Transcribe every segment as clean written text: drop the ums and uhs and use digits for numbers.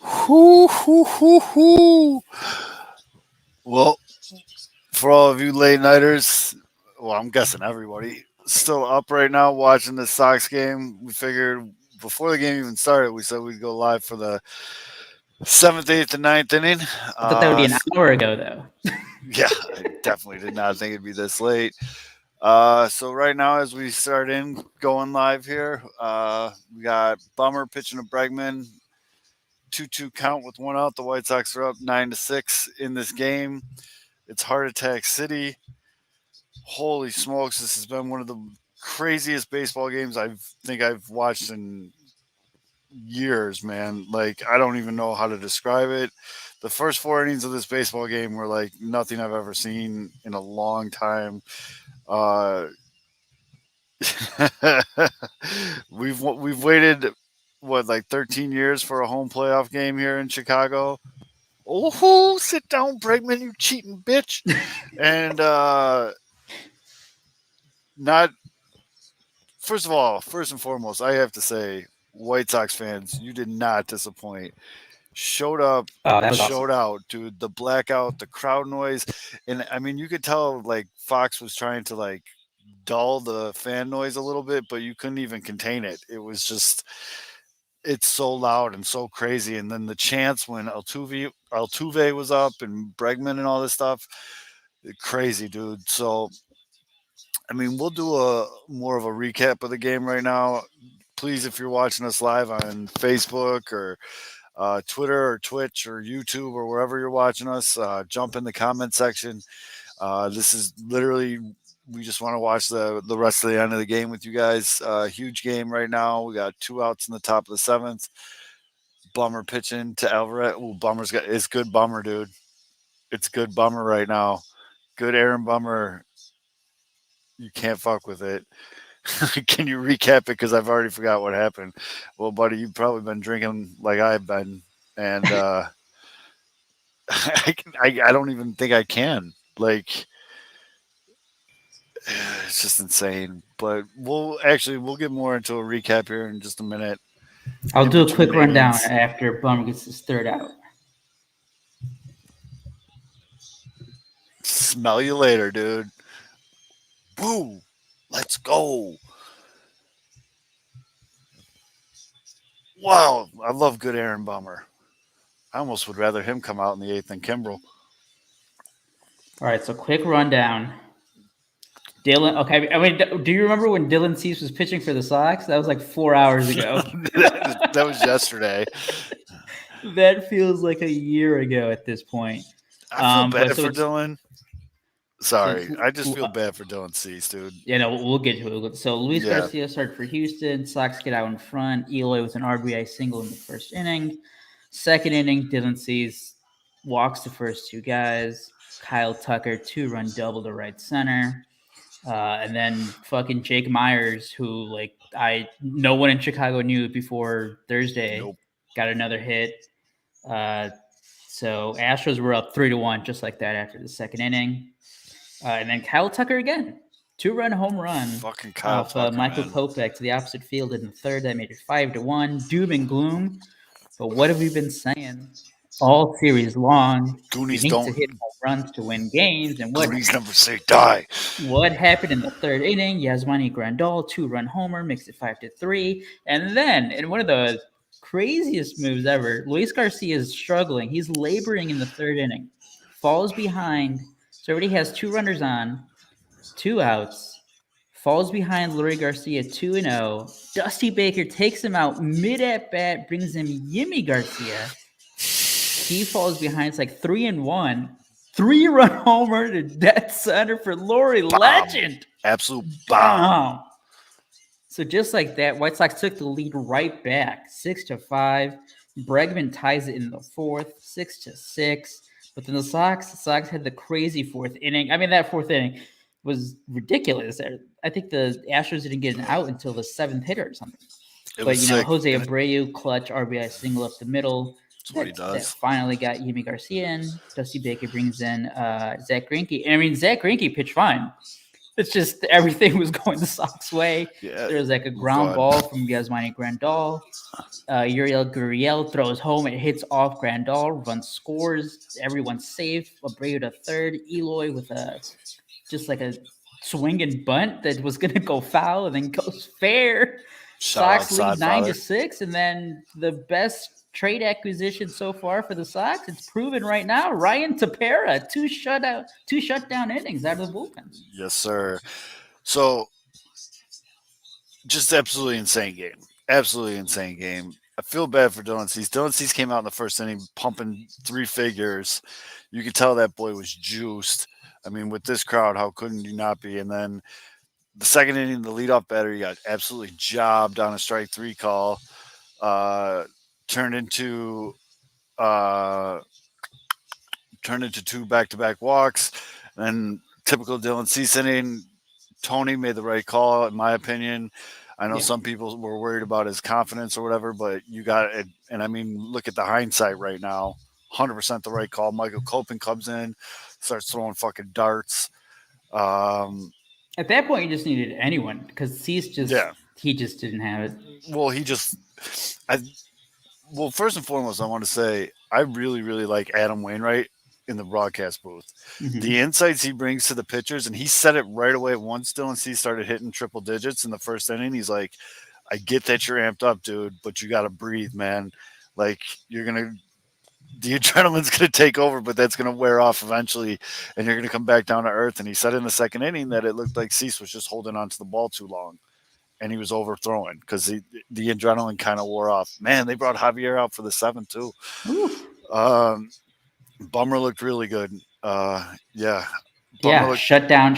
Hoo, hoo, hoo, hoo. Well, for all of you late nighters, well, I'm guessing everybody still up right now watching the Sox game. We figured before the game even started, we said we'd go live for the seventh, eighth, and ninth inning. I thought that would be an S- hour ago, though. yeah, I definitely did not think it'd be this late. So right now, as we start in going live here, we got Bummer pitching to Bregman, 2-2 count with one out. The White Sox are up 9-6 in this game. It's Heart Attack City. Holy smokes, this has been one of the craziest baseball games I think I've watched in years, man. Like, I don't even know how to describe it. The first four innings of this baseball game were like nothing I've ever seen in a long time. Uh, we've waited what, like 13 years for a home playoff game here in Chicago. Oh, sit down, Bregman, you cheating bitch! And not first of all, first and foremost, I have to say, White Sox fans, you did not disappoint. Showed up, Oh, that was awesome. showed out, dude. The blackout, the crowd noise, and I mean, you could tell like Fox was trying to like dull the fan noise a little bit, but you couldn't even contain it. It was just, it's so loud and so crazy. And then the chants when Altuve was up and Bregman and all this stuff, crazy, dude. So I mean, we'll do a more of a recap of the game right now. Please, if you're watching us live on Facebook or Twitter or Twitch or YouTube or wherever you're watching us, jump in the comment section. This is literally, we just want to watch the rest of the end of the game with you guys. Huge game right now. We got two outs in the top of the seventh. Bummer pitching to Alvarez. Ooh, it's good Bummer, dude. It's good Bummer right now. Good Aaron Bummer. You can't fuck with it. Can you recap it? Because I've already forgot what happened. Well, buddy, you've probably been drinking like I've been, and I don't even think I can. Like, it's just insane. But we'll get more into a recap here in just a minute. I'll In do a quick between rundown innings, after Bummer gets his third out. smell you later, dude. Woo! Let's go. Wow, I love good Aaron Bummer. I almost would rather him come out in the eighth than Kimbrel. All right, so quick rundown. Dylan, okay. I mean, do you remember when Dylan Cease was pitching for the Sox? That was like 4 hours ago. That was yesterday. That feels like a year ago at this point. I feel But bad so for it's Dylan. so it's Sorry, I just feel bad for Dylan Cease, dude. you know, we'll get to it. So Luis Yeah, Garcia started for Houston. Sox get out in front. Eloy with an RBI single in the first inning. Second inning, Dylan Cease walks the first two guys. Kyle Tucker, 2-run double to right center. And then fucking Jake Myers, who like no one in Chicago knew before Thursday, nope. got another hit. Uh, so Astros were up 3-1 just like that after the second inning. And then Kyle Tucker again, 2-run home run Fucking Kyle off Tucker, Michael man. Kopech to the opposite field in the third. That made it 5-1. Doom and gloom. But what have we been saying all series long? You Goonies need to don't. hit home runs to win games. And Goonies never say die. what happened in the third inning? Yasmani Grandal, 2-run homer, makes it 5-3. And then, in one of the craziest moves ever, Luis Garcia is struggling. He's laboring in the third inning, falls behind. So everybody has two runners on, two outs, falls behind Luis Garcia 2-0. Dusty Baker takes him out mid at bat, brings him Yimmy Garcia. He falls behind. It's like 3-1. 3-run homer to dead center for Lori Legend. Absolute bomb. So just like that, White Sox took the lead right back, 6-5. Bregman ties it in the fourth, 6-6. But then the Sox had the crazy fourth inning. I mean, that fourth inning was ridiculous. I think the Astros didn't get an out until the seventh hitter or something. But Sick. Jose Abreu clutch RBI single up the middle. That's what he That does. finally got Yimi Garcia in. Dusty Baker brings in Zach Greinke. And I mean, Zach Greinke pitched fine. It's just everything was going the Sox way. Yeah, There was like a go ground ahead. ball from Yasmani Grandal. Uriel Gurriel throws home. It hits off Grandal. Run scores. Everyone's safe. Abreu to third. Eloy with a just like a swinging bunt that was going to go foul and then goes fair. Shout out Sox lead 9 Sodfather. to 6, and then the best trade acquisition so far for the Sox. It's proven right now. Ryan Tepera, two shutdown innings out of the bullpen. Yes, sir. So just absolutely insane game. Absolutely insane game. I feel bad for Dylan Cease. Dylan Cease came out in the first inning pumping three figures. You could tell that boy was juiced. I mean, with this crowd, how couldn't you not be? And then the second inning, the leadoff batter, he got absolutely jobbed on a strike three call. Uh, turned into uh, turned into two back-to-back walks. And typical Dylan Cease inning, Tony made the right call, in my opinion. I know Yeah. some people were worried about his confidence or whatever, but you got it. And I mean, look at the hindsight right now. 100% the right call. Michael Kopin comes in, starts throwing fucking darts. Um, At that point, you just needed anyone because yeah. he just didn't have it. Well, I, well, first and foremost, I want to say I really, really like Adam Wainwright in the broadcast booth. The Mm-hmm. insights he brings to the pitchers, and he said it right away once Dylan C started hitting triple digits in the first inning. He's like, I get that you're amped up, dude, but you got to breathe, man. Like, the adrenaline's going to take over, but that's going to wear off eventually, and you're going to come back down to earth. And he said in the second inning that it looked like Cease was just holding on to the ball too long, and he was overthrowing because the adrenaline kind of wore off. Man, they brought Javier out for the seventh, too. Oof. Um, Bummer looked really good. Yeah, Bummer Yeah, looked shut down,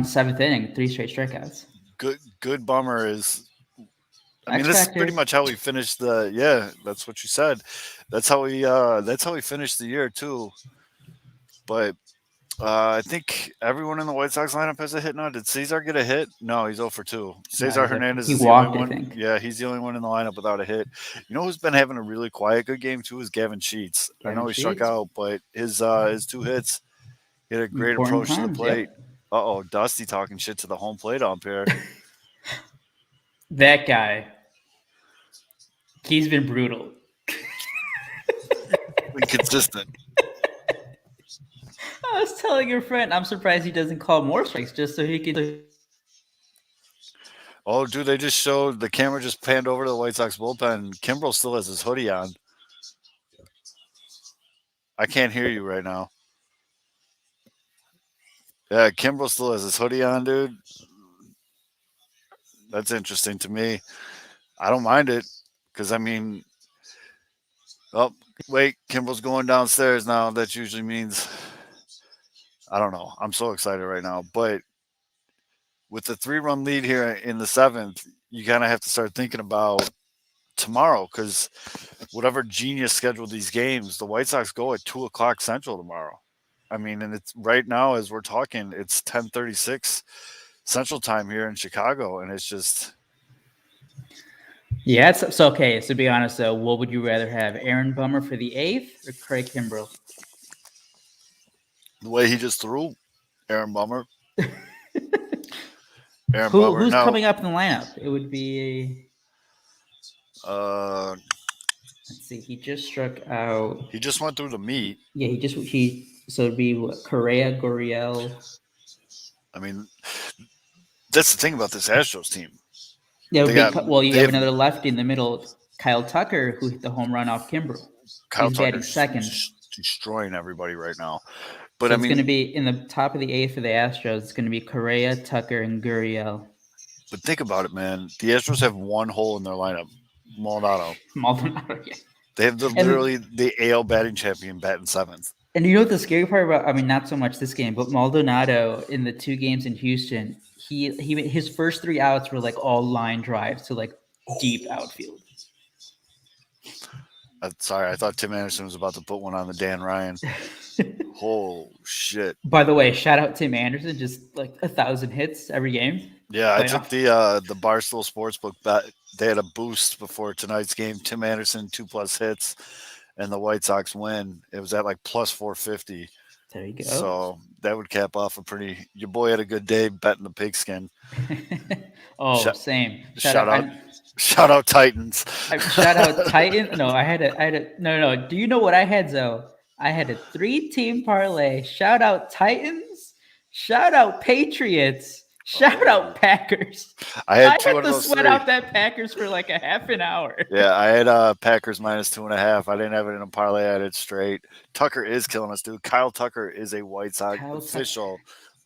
seventh inning, three straight strikeouts. good. Good Bummer is. I mean, X this is pretty Factor. much how we finished the. Yeah, that's what you said. That's how we. That's how we finished the year too. But I think everyone in the White Sox lineup has a hit now. Did Cesar get a hit? No, he's 0 for 2. Cesar Hernandez He is the only walked, I one. think. Yeah, he's the only one in the lineup without a hit. You know who's been having a really quiet good game too is Gavin Sheets. I Gavin know he struck Sheets. out, but his two hits, he had a great Important approach to the times. plate. Yep. Dusty talking shit to the home plate umpire. That guy, he's been brutal. Inconsistent. I was telling your friend, I'm surprised he doesn't call more strikes just so he could. Oh, dude, they just showed the camera just panned over to the White Sox bullpen. Kimbrel still has his hoodie on. I can't hear you right now. Yeah, Kimbrel still has his hoodie on, dude. That's interesting to me. I don't mind it because I mean, oh wait, Kimbrel's going downstairs now. That usually means I don't know. I'm so excited right now, but with the 3-run lead here in the seventh, you kind of have to start thinking about tomorrow because whatever genius scheduled these games, the White Sox go at 2 o'clock Central tomorrow. I mean, and it's right now as we're talking, it's 10:36 Central Time here in Chicago, and it's just Yeah, it's so okay. So to be honest, though, what would you rather have, Aaron Bummer for the eighth or Craig Kimbrell? the way he just threw Aaron Bummer. Aaron Bummer. Who's Now, coming up in the lineup? It would be. uh, Let's see. He just struck out. he just went through the meat. Yeah, he. So it'd be what, Correa, Gurriel. I mean, that's the thing about this Astros team. Yeah, it They would be. got Well, you they have have another lefty in the middle, Kyle Tucker, who hit the home run off Kimbrell. Kyle He's batting Tucker's second. destroying everybody right now. But So I it's going to mean, be in the top of the eighth for the Astros. It's going to be Correa, Tucker, and Gurriel. but think about it, man. The Astros have one hole in their lineup, Maldonado. Maldonado, yeah. They have And literally the AL batting champion batting seventh. And you know what the scary part about? I mean, not so much this game, but Maldonado in the two games in Houston, his first three outs were like all line drives to like deep outfield. Sorry, I thought Tim Anderson was about to put one on the Dan Ryan. Oh shit! By the way, shout out Tim Anderson, just like 1,000 hits every game. Yeah, I took Playoff. the Barstool Sportsbook bet. They had a boost before tonight's game. Tim Anderson 2+ hits, and the White Sox win. It was at like plus 450. There you go. So that would cap off a pretty. Your boy had a good day betting the pigskin. Oh, Shout, same. Shout shout out. out, shout out Titans. Shout out Titan. No, no. Do you know what I had, Zoe? I had a 3-team parlay. Shout out Titans. Shout out Patriots. Shout out Oh, Packers. I I had two had out of to those sweat three. out that Packers for like a half an hour. Yeah, I had Packers minus 2.5. I didn't have it in a parlay. I had it straight. Tucker is killing us, dude. Kyle Tucker is a White Sox Kyle Tucker. official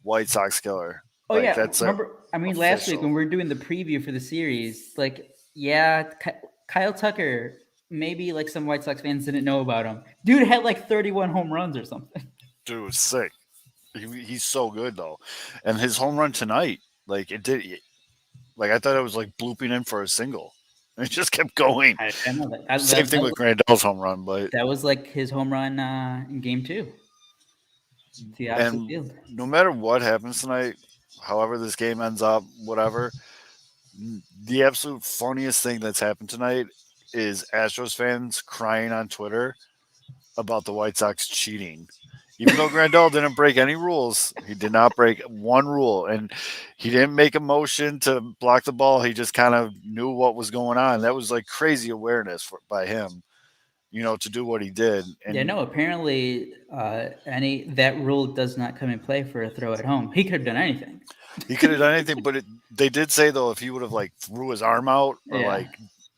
White Sox killer. Oh Like yeah, that's a remember? I mean, last week when official. we were doing the preview for the series, like, yeah, Kyle Tucker. Maybe like some White Sox fans didn't know about him. Dude had like 31 home runs or something. Dude was sick. He's so good though, and his home run tonight, like it did. Like I thought it was like blooping in for a single. It just kept going. I know that. That, Same that, thing that, with was, Grandel's home run, but that was like his home run in game 2, the opposite and field. no matter what happens tonight, however this game ends up, whatever, the absolute funniest thing that's happened tonight is Astros fans crying on Twitter about the White Sox cheating. Even though Grandal didn't break any rules, he did not break one rule, and he didn't make a motion to block the ball. He just kind of knew what was going on. That was like crazy awareness by him, to do what he did. Yeah, And no. Apparently, any that rule does not come in play for a throw at home. He could have done anything. he could have done anything, but they did say though if he would have like threw his arm out or Yeah. like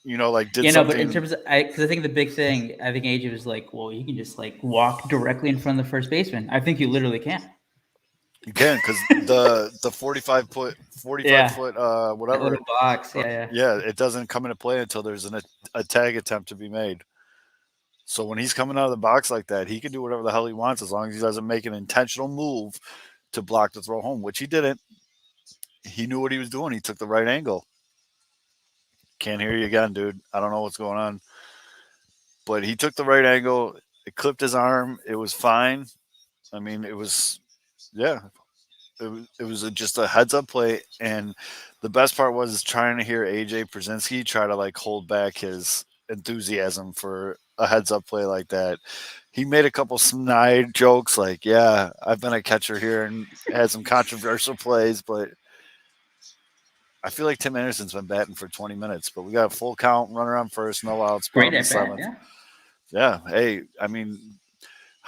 like did Yeah, no, but in something. terms of, because I think the big thing, I think AJ was like, well, you can just like walk directly in front of the first baseman. I think you literally can. You can because the 45 foot Yeah, that whatever little box. Yeah, yeah, it doesn't come into play until there's a tag attempt to be made. So when he's coming out of the box like that, he can do whatever the hell he wants as long as he doesn't make an intentional move to block the throw home, which he didn't. He knew what he was doing. He took the right angle. Can't hear you again, dude. I don't know what's going on. But he took the right angle. It clipped his arm. It was fine. I mean, it was, yeah, it was just a heads up play. And the best part was trying to hear AJ Przinsky try to like hold back his enthusiasm for a heads up play like that. He made a couple snide jokes like, yeah, I've been a catcher here and had some controversial plays, but I feel like Tim Anderson's been batting for 20 minutes, but we got a full count, runner on first, no outs, great bottom of at the bat. seventh. Yeah. Yeah, hey, I mean,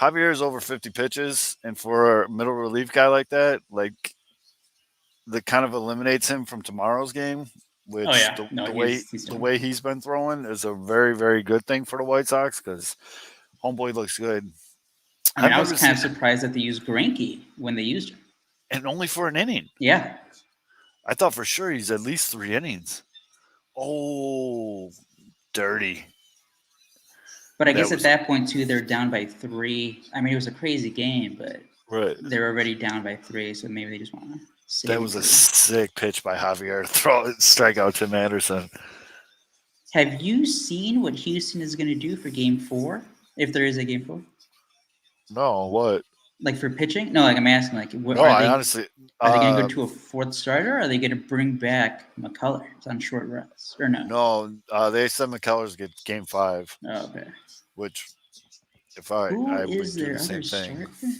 Javier is over 50 pitches, and for a middle relief guy like that, like that kind of eliminates him from tomorrow's game, Oh which yeah. the, No, the way he's the doing. way he's been throwing is a very very good thing for the White Sox because homeboy looks good. I mean, I've I was never kind seen of surprised that they used Greinke when they used him. and only for an inning. Yeah, I thought for sure he's at least 3 innings. Oh, dirty. but I That guess at was that point too, they're down by 3. I mean, it was a crazy game, but right. they're already down by 3, so maybe they just want to That save was a 3. sick pitch by Javier. Throw strike out Tim Anderson. Have you seen what Houston is going to do for Game 4? If there is a Game 4, No, what? like for pitching? No, like I'm asking, like, what, No, I honestly. are they going to go to a 4th starter? Or are they going to bring back McCullers on short rest or no? No, they said McKellar's get game 5, Oh, okay. which if Who I is would do their the other same thing. starter?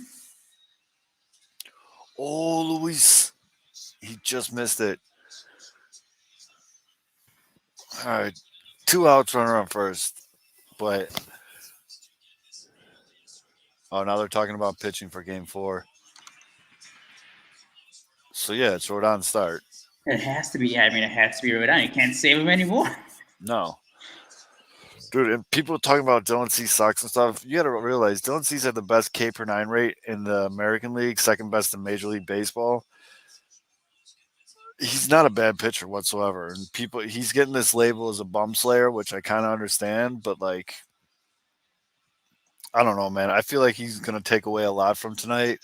Oh, Luis, he just missed it. All right, 2 outs, runner on first. But now they're talking about pitching for game 4. So yeah, it's Rodon start. It has to be. Yeah, I mean, it has to be Rodon. You can't save him anymore. No, dude, and people talking about Dylan C sucks and stuff. You got to realize Dylan C's had the best K per 9 rate in the American League, second best in Major League Baseball. He's not a bad pitcher whatsoever, and he's getting this label as a bum slayer, which I kind of understand, but like I don't know, man. I feel like he's gonna take away a lot from tonight.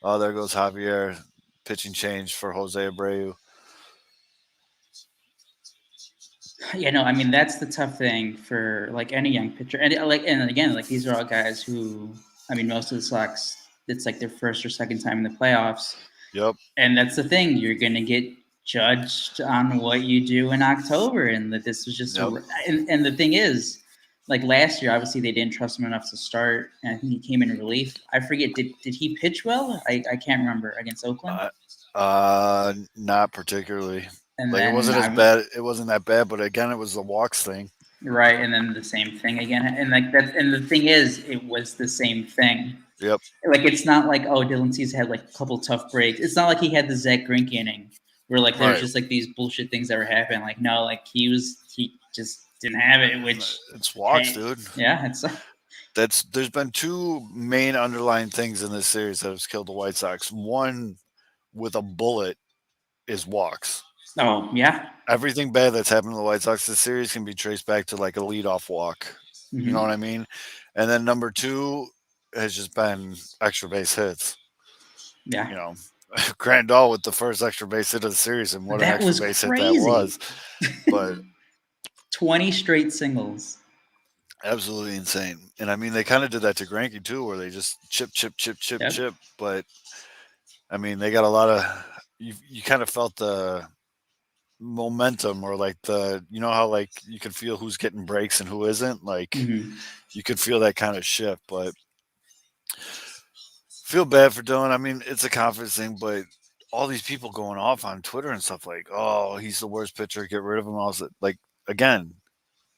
Oh, there goes Javier, pitching change for Jose Abreu. Yeah, no, I mean that's the tough thing for like any young pitcher, and again, like these are all guys who, I mean, most of the Sox, it's like their first or second time in the playoffs, Yep, and that's the thing. You're gonna get judged on what you do in October, and that this was just yep. and the thing is, like last year, obviously they didn't trust him enough to start, and I think he came in relief. I forget, did he pitch well? I can't remember against Oakland. Not particularly. And Like it then wasn't as I bad. It wasn't that bad, but again, it was the walks thing. right, and then the same thing again, and like that. And the thing is, it was the same thing. Yep. Like it's not like oh Dylan Cease had like a couple tough breaks. It's not like he had the Zach Greinke inning where like there's Right. just like these bullshit things that were happening. Like no, like he just didn't have it. Which It's walks, hey, dude. yeah, it's There's been two main underlying things in this series that has killed the White Sox. One with a bullet is walks. oh yeah. Everything bad that's happened to the White Sox this series can be traced back to like a leadoff walk. You know Mm-hmm. what I mean? And then number two has just been extra base hits. Yeah, You know, Grandal with the first extra base hit of the series, and what an that extra was base hit that crazy. was. But 20 straight singles. absolutely insane. And I mean, they kind of did that to Greinke too, where they just chip, chip, chip, chip, Yep. chip. But I mean, they got a lot of. You kind of felt the momentum, or like the how like you can feel who's getting breaks and who isn't. Like Mm-hmm. you could feel that kind of shift. But feel bad for Dylan. I mean, it's a confidence thing, but all these people going off on Twitter and stuff like, "Oh, he's the worst pitcher. Get rid of him." I was like, again,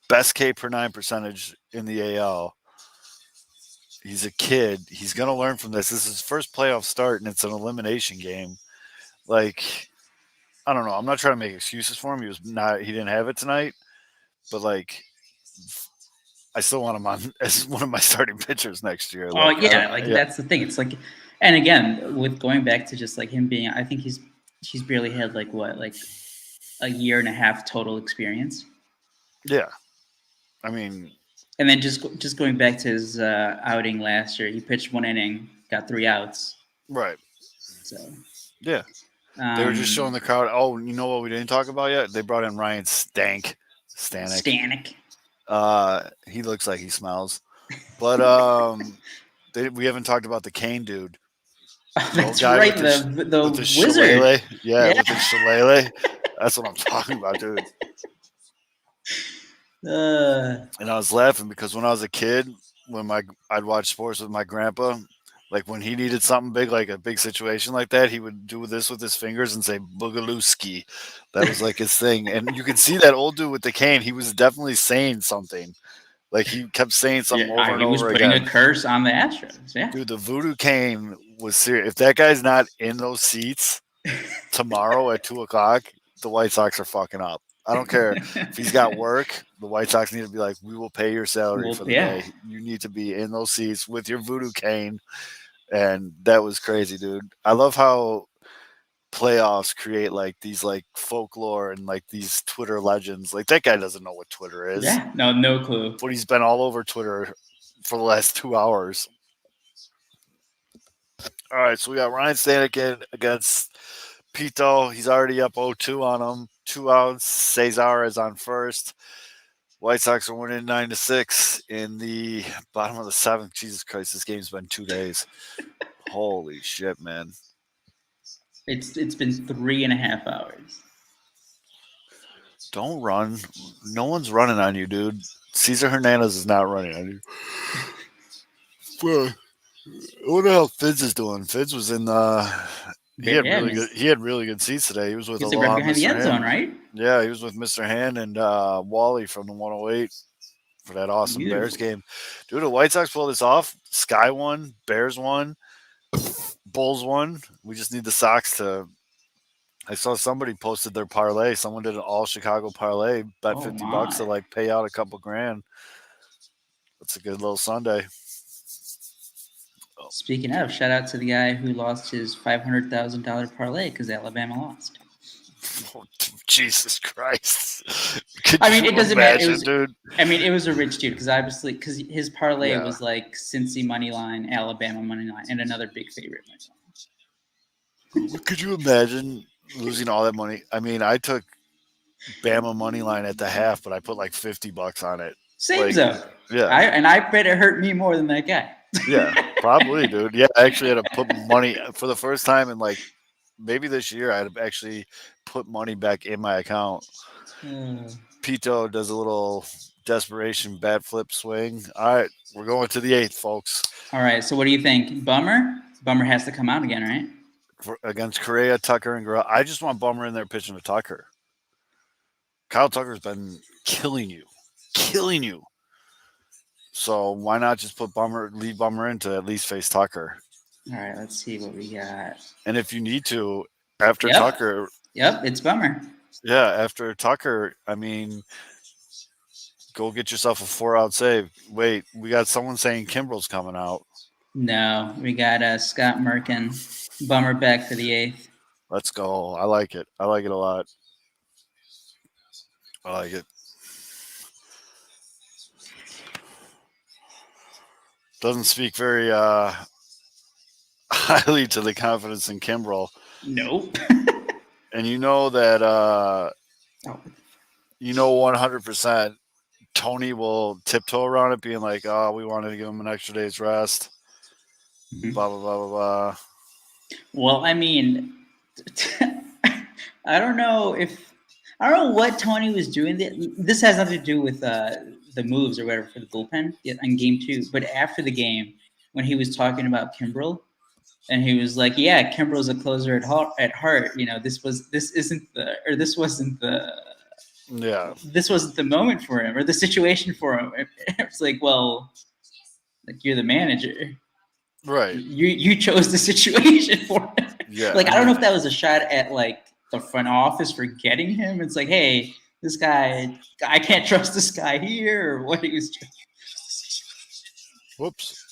best K per nine percentage in the AL. He's a kid. He's gonna learn from this. This is his first playoff start, and it's an elimination game. Like, I don't know. I'm not trying to make excuses for him. He was not. He didn't have it tonight. But like, I still want him on as one of my starting pitchers next year. Oh Like, yeah, like yeah, that's the thing. It's like, and again, with going back to just like him being, I think he's barely had like what like a year and a half total experience. yeah. I mean, And then just going back to his outing last year, he pitched one inning, got 3 outs. right. So Yeah. They were just showing the crowd. Oh, you know what we didn't talk about yet? They brought in Ryan Stanek. Stanek. He looks like he smells. But we haven't talked about the Kane dude. Oh, The old that's guy right, with the the wizard. shillelagh. Yeah, Yeah. with his shillelagh. That's what I'm talking about, dude. And I was laughing because when I was a kid, when I'd watch sports with my grandpa, like when he needed something big, like a big situation like that, he would do this with his fingers and say "boogalooski." That was like his thing, and you could see that old dude with the cane. He was definitely saying something. Like he kept saying something over Yeah, and he was over putting a again. curse on the Astros. Yeah. Dude, the voodoo cane was serious. If that guy's not in those seats tomorrow at 2 o'clock, the White Sox are fucking up. I don't care if he's got work. The White Sox need to be like, we will pay your salary Well, for the yeah. day. You need to be in those seats with your voodoo cane. And that was crazy, dude. I love how playoffs create like these like folklore and like these Twitter legends. Like that guy doesn't know what Twitter is, Yeah. No clue. but he's been all over Twitter for the last 2 hours. All right, so we got Ryan Stanek against Pito. He's already up 0-2 on him. 2 outs. Cesar is on first. White Sox are winning 9-6 in the bottom of the seventh. Jesus Christ, this game's been 2 days. Holy shit, man. It's been 3.5 hours. Don't run. No one's running on you, dude. Cesar Hernandez is not running on you. Well, I wonder how Fitz is doing. Fitz was in he had Yeah, really good seats today. He was with he's like right Aloha behind the Mr. end zone, Hand. right? Yeah, he was with Mr. Hand and Wally from the 108 for that awesome Bears Beautiful. game. Dude, the White Sox pulled this off. Sky won, Bears won, Bulls won. We just need the Sox to. I saw somebody posted their parlay. Someone did an all Chicago parlay, bet Oh $50 to my. like pay out a couple grand. That's a good little Sunday. Speaking of, shout out to the guy who lost his $500,000 parlay because Alabama lost. Oh, Jesus Christ! Could I mean, you it doesn't matter. imagine, dude? I mean, it was a rich dude because obviously, because his parlay Yeah. was like Cincy money line, Alabama money line, and another big favorite money line. Could you imagine losing all that money? I mean, I took Bama money line at the half, but I put like $50 on it. Same Like, though. yeah, And I bet it hurt me more than that guy. yeah, probably, dude. Yeah, I actually had to put money for the first time in like maybe this year. I had to actually put money back in my account. Pito does a little desperation bat flip swing. All right, we're going to the eighth, folks. All right. So what do you think? Bummer. Bummer has to come out again, right? Against Correa, Tucker, and Guerrero. I just want Bummer in there pitching to Tucker. Kyle Tucker's been killing you, killing you. So why not just leave Bummer in to at least face Tucker? All right. Let's see what we got. And if you need to, after Yep. Tucker, Yep. It's Bummer. yeah, after Tucker, I mean, go get yourself a 4-out save. Wait, we got someone saying Kimbrel's coming out. No, we got Scott Merkin. Bummer back for the eighth. Let's go. I like it. I like it a lot. I like it. Doesn't speak very highly to the confidence in Kimbrel. Nope. And you know that Oh, 100% Tony will tiptoe around it, being like, "Oh, we wanted to give him an extra day's rest." Mhm. Blah blah blah blah blah. Well, I mean, I don't know what Tony was doing. This has nothing to do with the moves or whatever for the bullpen in game 2. But after the game, when he was talking about Kimbrel, and he was like, "Yeah, Kimbrel's a closer at heart. You know, this Yeah, wasn't the moment for him or the situation for him." It's like, well, like you're the manager. right. You chose the situation for him. Yeah, Like, I I don't know mean, if that was a shot at like the front office for getting him. It's like, hey, this guy, I can't trust this guy here, or what he was. whoops.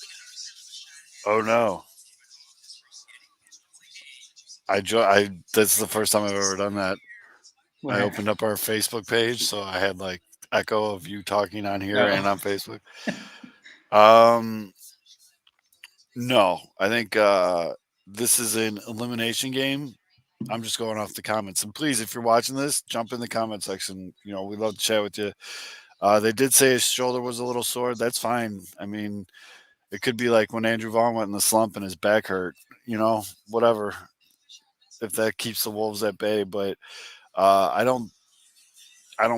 Oh no. I that's the first time I've ever done that. What I happened? opened up our Facebook page, so I had like echo of you talking on here and Oh, on Facebook. Um, no, I think this is an elimination game. I'm just going off the comments, and please, if you're watching this, jump in the comment section. We'd love to chat with you. They did say his shoulder was a little sore. That's fine. I mean, it could be like when Andrew Vaughn went in the slump and his back hurt. Whatever. If that keeps the Wolves at bay, but I don't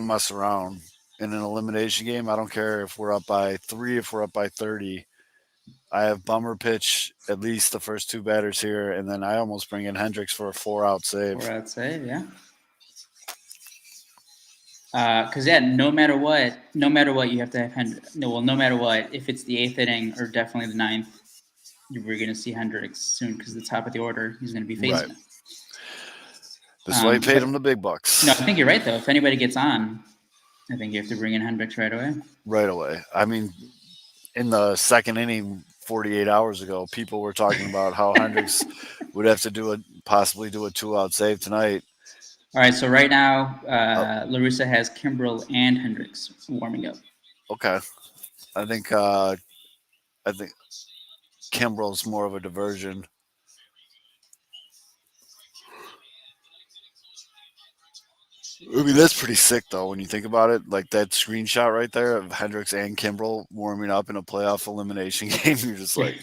mess around in an elimination game. I don't care if we're up by 3, if we're up by 30. I have Bummer pitch at least the first 2 batters here, and then I almost bring in Hendricks for a 4-out or save. I'd say, yeah. Because yeah, no matter what, you have to have Hendricks. No, well, no matter what, if it's the 8th inning or definitely the 9th, we're going to see Hendricks soon because the top of the order, he's going to be Right. facing him. This is why he paid But him the big no, bucks. I think you're right though. If anybody gets on, I think you have to bring in Hendricks right away. Right away. I mean, in the second inning, 48 hours ago, people were talking about how Hendricks would have to possibly do a 2-out save tonight. All right, so right now, Uh, Larissa has Kimbrel and Hendricks warming up. okay, I think uh, I think Kimbrel's more of a diversion. I mean, that's pretty sick though when you think about it. Like that screenshot right there of Hendricks and Kimbrel warming up in a playoff elimination game. You're just like,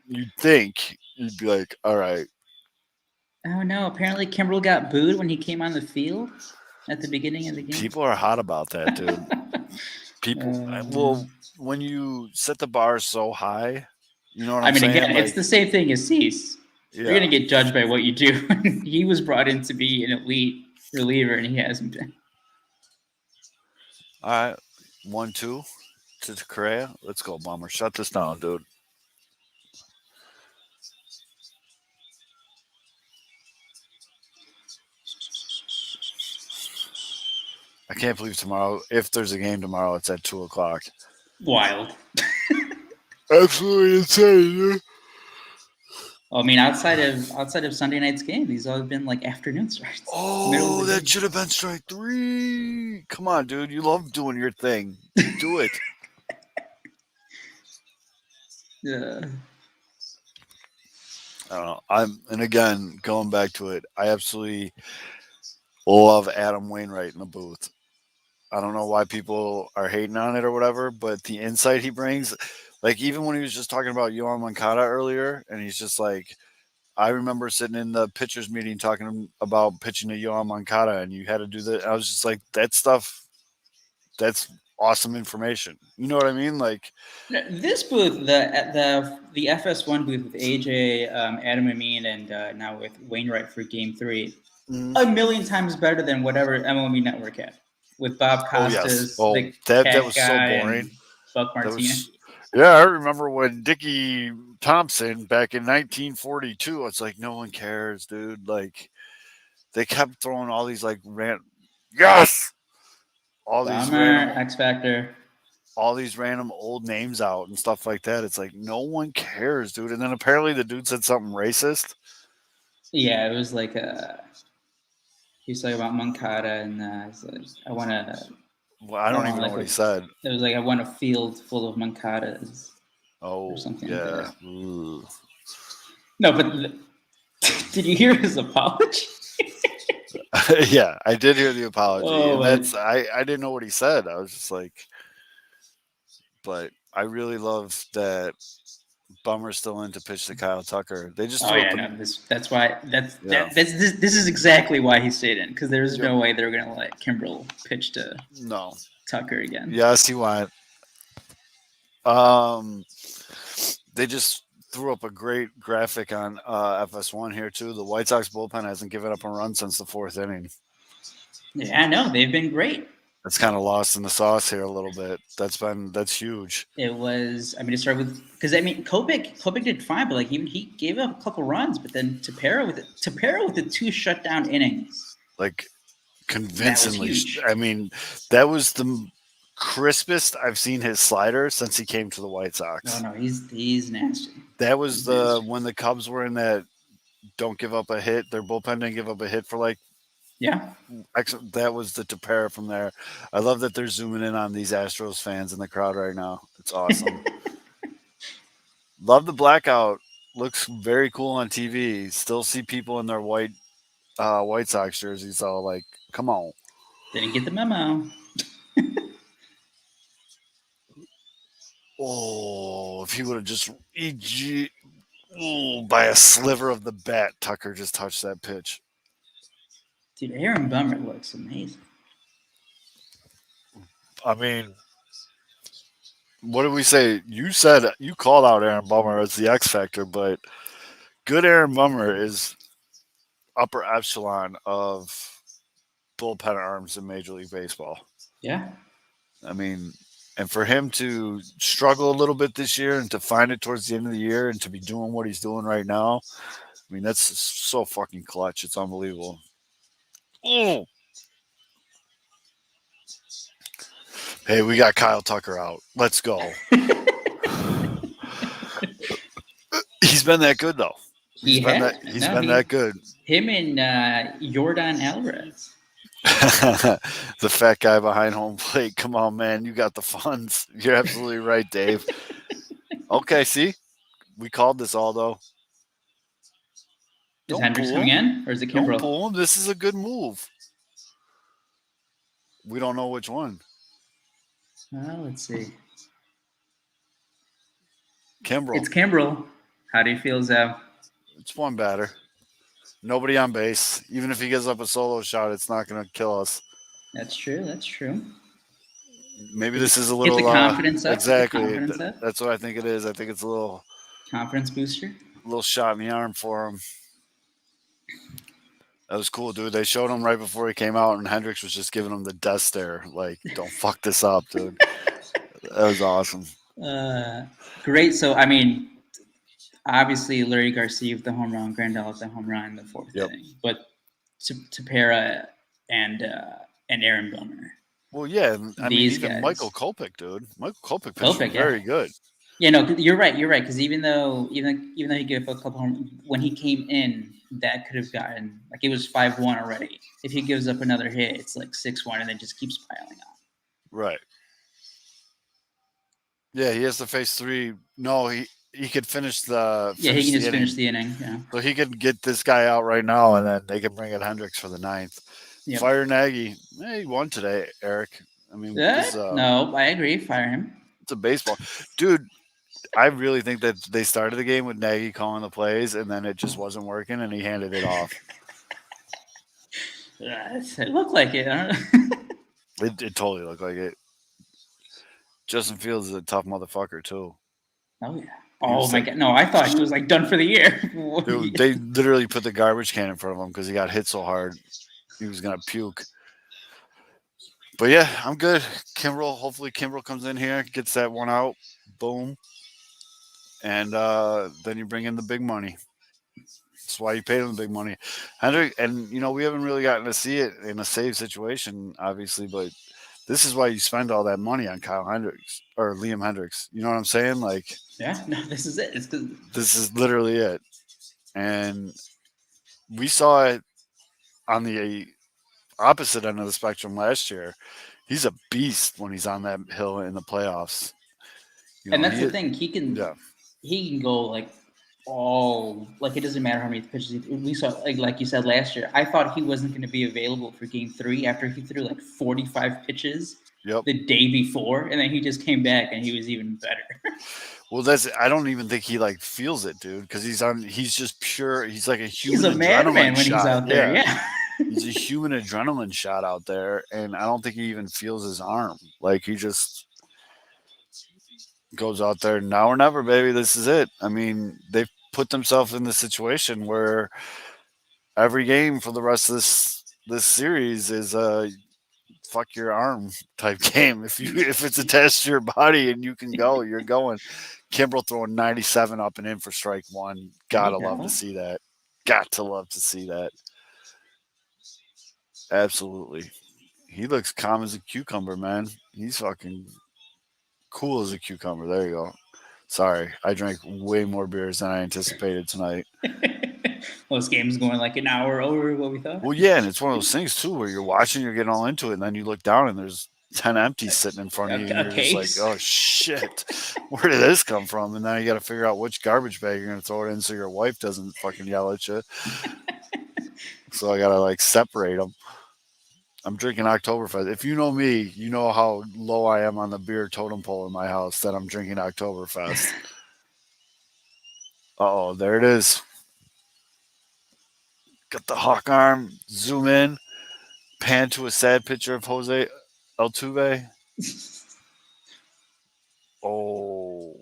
you'd think you'd be like, all right, Oh no! Apparently, Kimbrel got booed when he came on the field at the beginning of the game. people are hot about that, dude. People, well, when you set the bar so high, you know what I I'm mean, saying? again, it's Like, the same thing as Cease. You're yeah. gonna get judged by what you do. He was brought in to be an elite reliever, and he hasn't been. All right, 1-2 to Correa. Let's go, Bomber. Shut this down, dude. I can't believe tomorrow. If there's a game tomorrow, it's at 2 o'clock. Wild. Absolutely insane, dude. I mean, outside of Sunday night's game, these all have been like afternoon starts. Middle Oh, of the that day. should have been strike 3. Come on, dude. You love doing your thing. Do it. Yeah. I don't know. And again, going back to it, I absolutely love Adam Wainwright in the booth. I don't know why people are hating on it or whatever, but the insight he brings, like even when he was just talking about Yohan Moncada earlier, and he's just like, I remember sitting in the pitchers meeting talking about pitching to Yohan Moncada, and you had to do that. I was just like, that stuff. That's awesome information. You know what I mean? Like, This booth, the FS1 booth with AJ, Adam Amin, and now with Wainwright for Game 3, mm, a million times better than whatever MLB Network had with Bob oh yes, Costas, oh the that cat was so guy, boring. and Buck That Martinez. was, yeah. I remember when Dickie Thompson back in 1942. It's like no one cares, dude. Like they kept throwing all these like yes, all these Bomber, random X Factor. all these random old names out and stuff like that. It's like no one cares, dude. And then apparently the dude said something racist. Yeah, it was like he was talking about Moncada, and it's like Well, I I don't want even know like what a. he said. It was like I want a field full of Moncadas or Oh something like yeah. that. Ugh. No, but did you hear his apology? Yeah, I did hear the apology, Oh and my! I didn't know what he said. I was just like, but I really love that Bummer's still in to pitch to Kyle Tucker. They just Oh threw yeah, up no. an That's why yeah. this is exactly why he stayed in, because there's Yep. no way they're gonna let Kimbrel pitch to No. Tucker again. Yes, he went. Um, they just threw up a great graphic on FS1 here too. The White Sox bullpen hasn't given up a run since the fourth inning. Yeah, I know they've been great. It's kind of lost in the sauce here a little bit. That's huge. It was. I mean, it started with because I mean, Kopech did fine, but like even he gave up a couple runs, but then Tapera with the two shutdown innings, Like that was convincingly. huge. I mean, that was the crispest I've seen his slider since he came to the White Oh Sox. no, he's nasty. That was He's the nasty. when the Cubs were in that don't give up a hit. Their bullpen didn't give up a hit for like Yeah. that was the Tapera from there. I love that they're zooming in on these Astros fans in the crowd right now. It's awesome. Love the blackout. Looks very cool on TV. Still see people in their White Sox jerseys. All like, come on. Didn't get the memo. Oh, if he would have just by a sliver of the bat, Tucker just touched that pitch. Dude, Aaron Bummer looks amazing. I mean, what did we say? You said you called out Aaron Bummer as the X factor, but good Aaron Bummer is upper echelon of bullpen arms in Major League Baseball. Yeah. I mean, and for him to struggle a little bit this year and to find it towards the end of the year and to be doing what he's doing right now, I mean, that's so fucking clutch. It's unbelievable. Oh, hey, we got Kyle Tucker out. Let's go. He's been that good though. He has. He's No, been that good. him and Jordan Alvarez. The fat guy behind home plate. Come on, man. You got the funds. You're absolutely right, Dave. Okay, see? We called this all though. Is Don't Hendricks pull coming him. in, or is it Don't Kimbrel? pull him. This is a good move. We don't know which one. Let's see. Kimbrel. It's Kimbrel. How do you feel, Zev? It's one batter. Nobody on base. Even if he gives up a solo shot, it's not going to kill us. That's true. That's true. Maybe this is a Get the little confidence up. Get the exactly. confidence up. That's what I think it is. I think it's a Confidence booster. little shot in the arm for him. That was cool, dude. They showed him right before he came out, and Hendricks was just giving him the death stare, like, "Don't fuck this up, dude." That was awesome. Great. So, I mean, obviously, Larry Garcia with the home run, Grandal with the home run in the fourth Yep. inning, but Tapera and Aaron Bummer. Well, yeah. I mean, These even guys. Michael Kopech, dude. Michael Kopech pitched Kopech, yeah. very good. Yeah, no, you're right. You're right, because even though he gave up a couple when he came in, that could have gotten like it was 5-1 already. If he gives up another hit, it's like 6-1, and then just keeps piling on. Right. Yeah, he has to face three. No, he could finish the. Yeah, he can just inning. finish the inning. Yeah. So he could get this guy out right now, and then they can bring in Hendricks for the ninth. Yep. Fire Nagy. He won today, Eric. I mean, this, No, I agree. Fire him. it's a baseball, dude. I really think that they started the game with Nagy calling the plays, and then it just wasn't working, and he handed it off. It looked like it. I don't know. It totally looked like it. Justin Fields is a tough motherfucker too. Oh yeah. He Oh was my like, god. No, I thought he was like done for the year. they literally put the garbage can in front of him because he got hit so hard he was gonna puke. But yeah, I'm good. Kimbrel, hopefully Kimbrel comes in here, gets that one out, boom, and then you bring in the big money. That's why you paid him the big money. Hendrick, and we haven't really gotten to see it in a save situation, obviously, but this is why you spend all that money on Kyle Hendricks or Liam Hendricks. You know what I'm saying? Like, Yeah. No, this is it. It's because this is literally it. And we saw it on the opposite end of the spectrum last year. He's a beast when he's on that hill in the playoffs. and that's the He, thing. yeah, He can go like all like it doesn't matter how many pitches we saw. Like you said last year, I thought he wasn't going to be available for Game 3 after he threw like 45 pitches yep. the day before, and then he just came back and he was even better. Well, I don't even think he like feels it, dude, because he's just pure. He's like a He's human a madman adrenaline when he's shot. out there. Yeah, Yeah. he's a human adrenaline shot out there, and I don't think he even feels his arm. Like he just goes out there now or never, baby. This is it. I mean, they've put themselves in the situation where every game for the rest of this series is a fuck your arm type game. If it's attached to your body and you can go, you're going. Kimbrel throwing 97 up and in for strike one. There you Gotta love to go. see that. Got to love to see that. Absolutely. He looks calm as a cucumber, man. He's fucking cool as a cucumber. There you go. Sorry, I drank way more beers than I anticipated tonight. Those games going like an hour over what we thought. Well, yeah, and it's one of those things too where you're watching, you're getting all into it, and then you look down and there's 10 empties sitting in front of you, and A you're just like, case. oh shit, where did this come from? And now you got to figure out which garbage bag you're going to throw it in so your wife doesn't fucking yell at you. So I got to like separate them. I'm drinking Oktoberfest. If you know me, you know how low I am on the beer totem pole in my house that I'm drinking Oktoberfest. Oh, there it is. Got the hawk arm, zoom in, pan to a sad picture of Jose Altuve. Oh,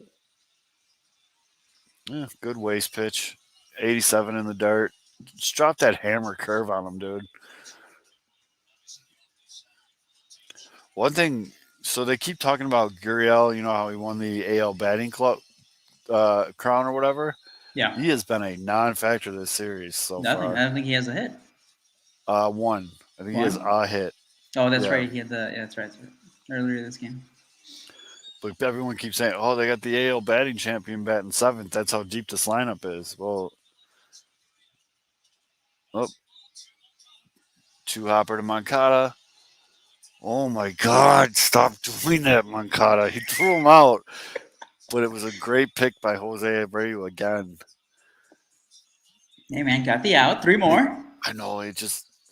yeah, good waist pitch. 87 in the dirt. Just drop that hammer curve on him, dude. One thing, so they keep talking about Gurriel, you know how he won the AL batting club crown or whatever. Yeah. He has been a non-factor this series so Nothing. far. I don't think he has a hit. One. I think he has One. a hit. Oh, that's Yeah. right. He had the. Yeah, that's right. That's right. Earlier this game. But everyone keeps saying, oh, they got the AL batting champion batting seventh. That's how deep this lineup is. Well, oh, two hopper to Moncada. Oh my God, stop doing that, Moncada. He threw him out. But it was a great pick by Jose Abreu again. Hey man, got the out. Three It, more. I know,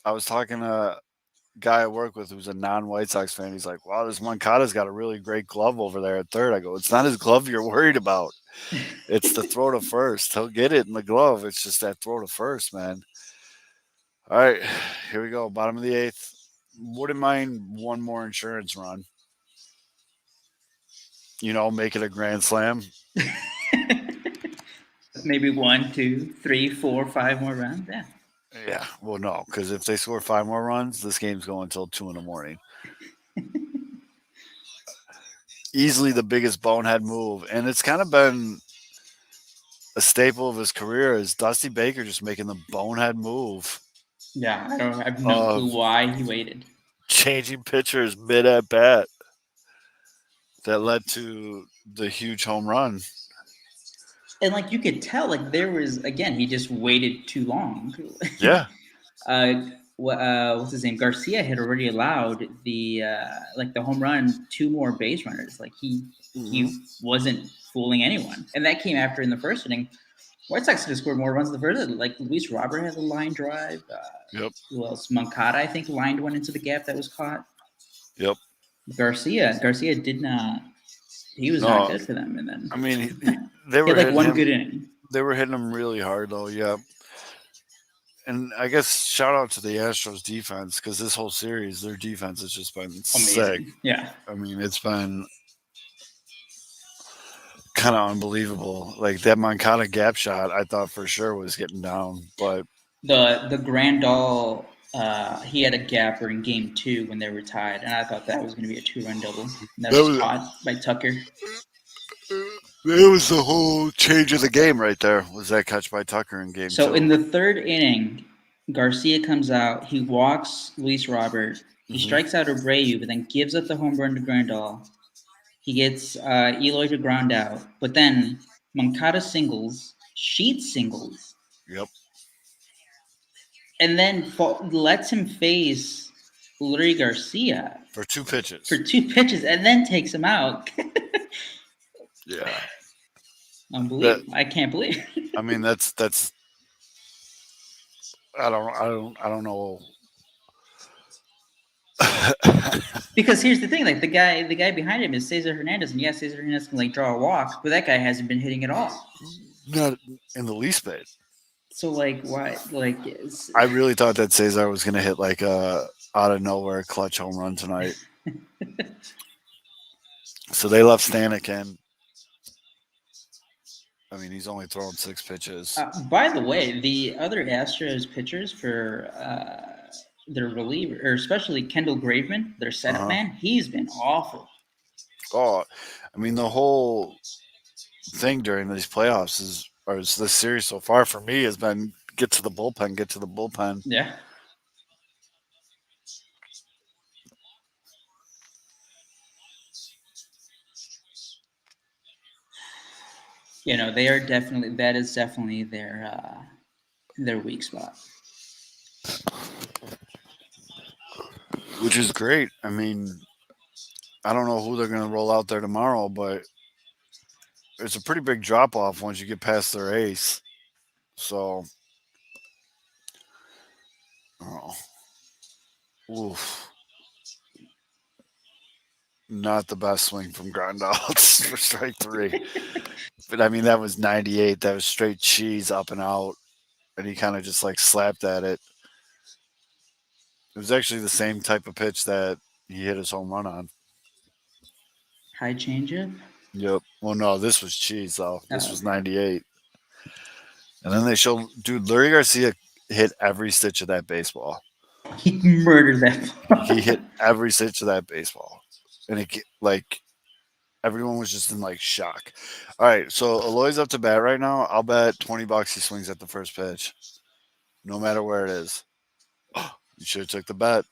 I was talking to a guy I work with who's a non White Sox fan. He's like, wow, this Moncada's got a really great glove over there at third. I go, it's not his glove you're worried about. It's the throw to first. He'll get it in the glove. It's just that throw to first, man. All right, here we go. Bottom of the eighth. Wouldn't mind one more insurance run. Make it a grand slam. Maybe 1, 2, 3, 4, 5 more rounds. Yeah. Yeah, well, no, because if they score five more runs, this game's going until 2 in the morning. Easily the biggest bonehead move, and it's kind of been a staple of his career is Dusty Baker just making the bonehead move Yeah. I have no clue of why he waited. changing pitchers mid at bat that led to the huge home run. And like you could tell, like there was again, he just waited too long. Yeah. What's his name? Garcia had already allowed the home run, two more base runners. Like Mm-hmm. he wasn't fooling anyone, and that came after in the first inning. White Sox could have scored more runs in the first. Like Luis Robert had a line drive. Yep. Who else? Moncada, I think, lined one into the gap that was caught. Yep. Garcia did not. he was not No, good for them. And then I mean they he had were like hitting one him. good inning. They were hitting him really hard though. Yeah, and I guess shout out to the Astros defense because this whole series, their defense has just been sick. Amazing. Yeah. I mean, it's been kind of unbelievable. Like that Moncada gap shot, I thought for sure was getting down, but The Grandal, he had a gapper in game two when they were tied, and I thought that was going to be a 2-run double. And that that was was caught by Tucker. it was the whole change of the game right there. Was that catch by Tucker in game So in two? the third inning, Garcia comes out. He walks Luis Robert. He Hmm. strikes out Abreu, but then gives up the home run to Grandal. He gets Eloy to ground out, but then Moncada singles, Sheets singles, Yep, and then lets him face Luis Garcia for two for pitches. 2 pitches, and then takes him out. Yeah, that Unbelievable! I can't believe. I mean that's I don't know. Because here's the thing: like the guy behind him is Cesar Hernandez, and yes, Cesar Hernandez can like draw a walk, but that guy hasn't been hitting at all. Not in the least bit. So like, why? Like, I really thought that Cesar was going to hit like a out of nowhere clutch home run tonight. So they left Stanek in. I mean, he's only thrown 6 pitches. by the way, the other Astros pitchers for their reliever, or especially Kendall Graveman, their Uh setup huh. man, he's been awful. Oh, I mean, the whole thing during these playoffs or this series so far for me has been get to the bullpen, get to the bullpen. Yeah. They are definitely that is definitely their weak spot. Which is great. I mean, I don't know who they're going to roll out there tomorrow, but it's a pretty big drop off once you get past their ace. So, oh, oof, not the best swing from Grandal for strike three. But I mean, that was 98. That was straight cheese up and out. And he kind of just like slapped at it. It was actually the same type of pitch that he hit his home run on. High changeup. Yep. Well, no, this was cheese though. This was Okay. 98. And then they showed, dude, Larry Garcia hit every stitch of that baseball. He murdered that He ball. hit every stitch of that baseball. And like, everyone was just in like shock. All right. So Eloy's up to bat right now. I'll bet $20 he swings at the first pitch, no matter where it is. You should have took the bet.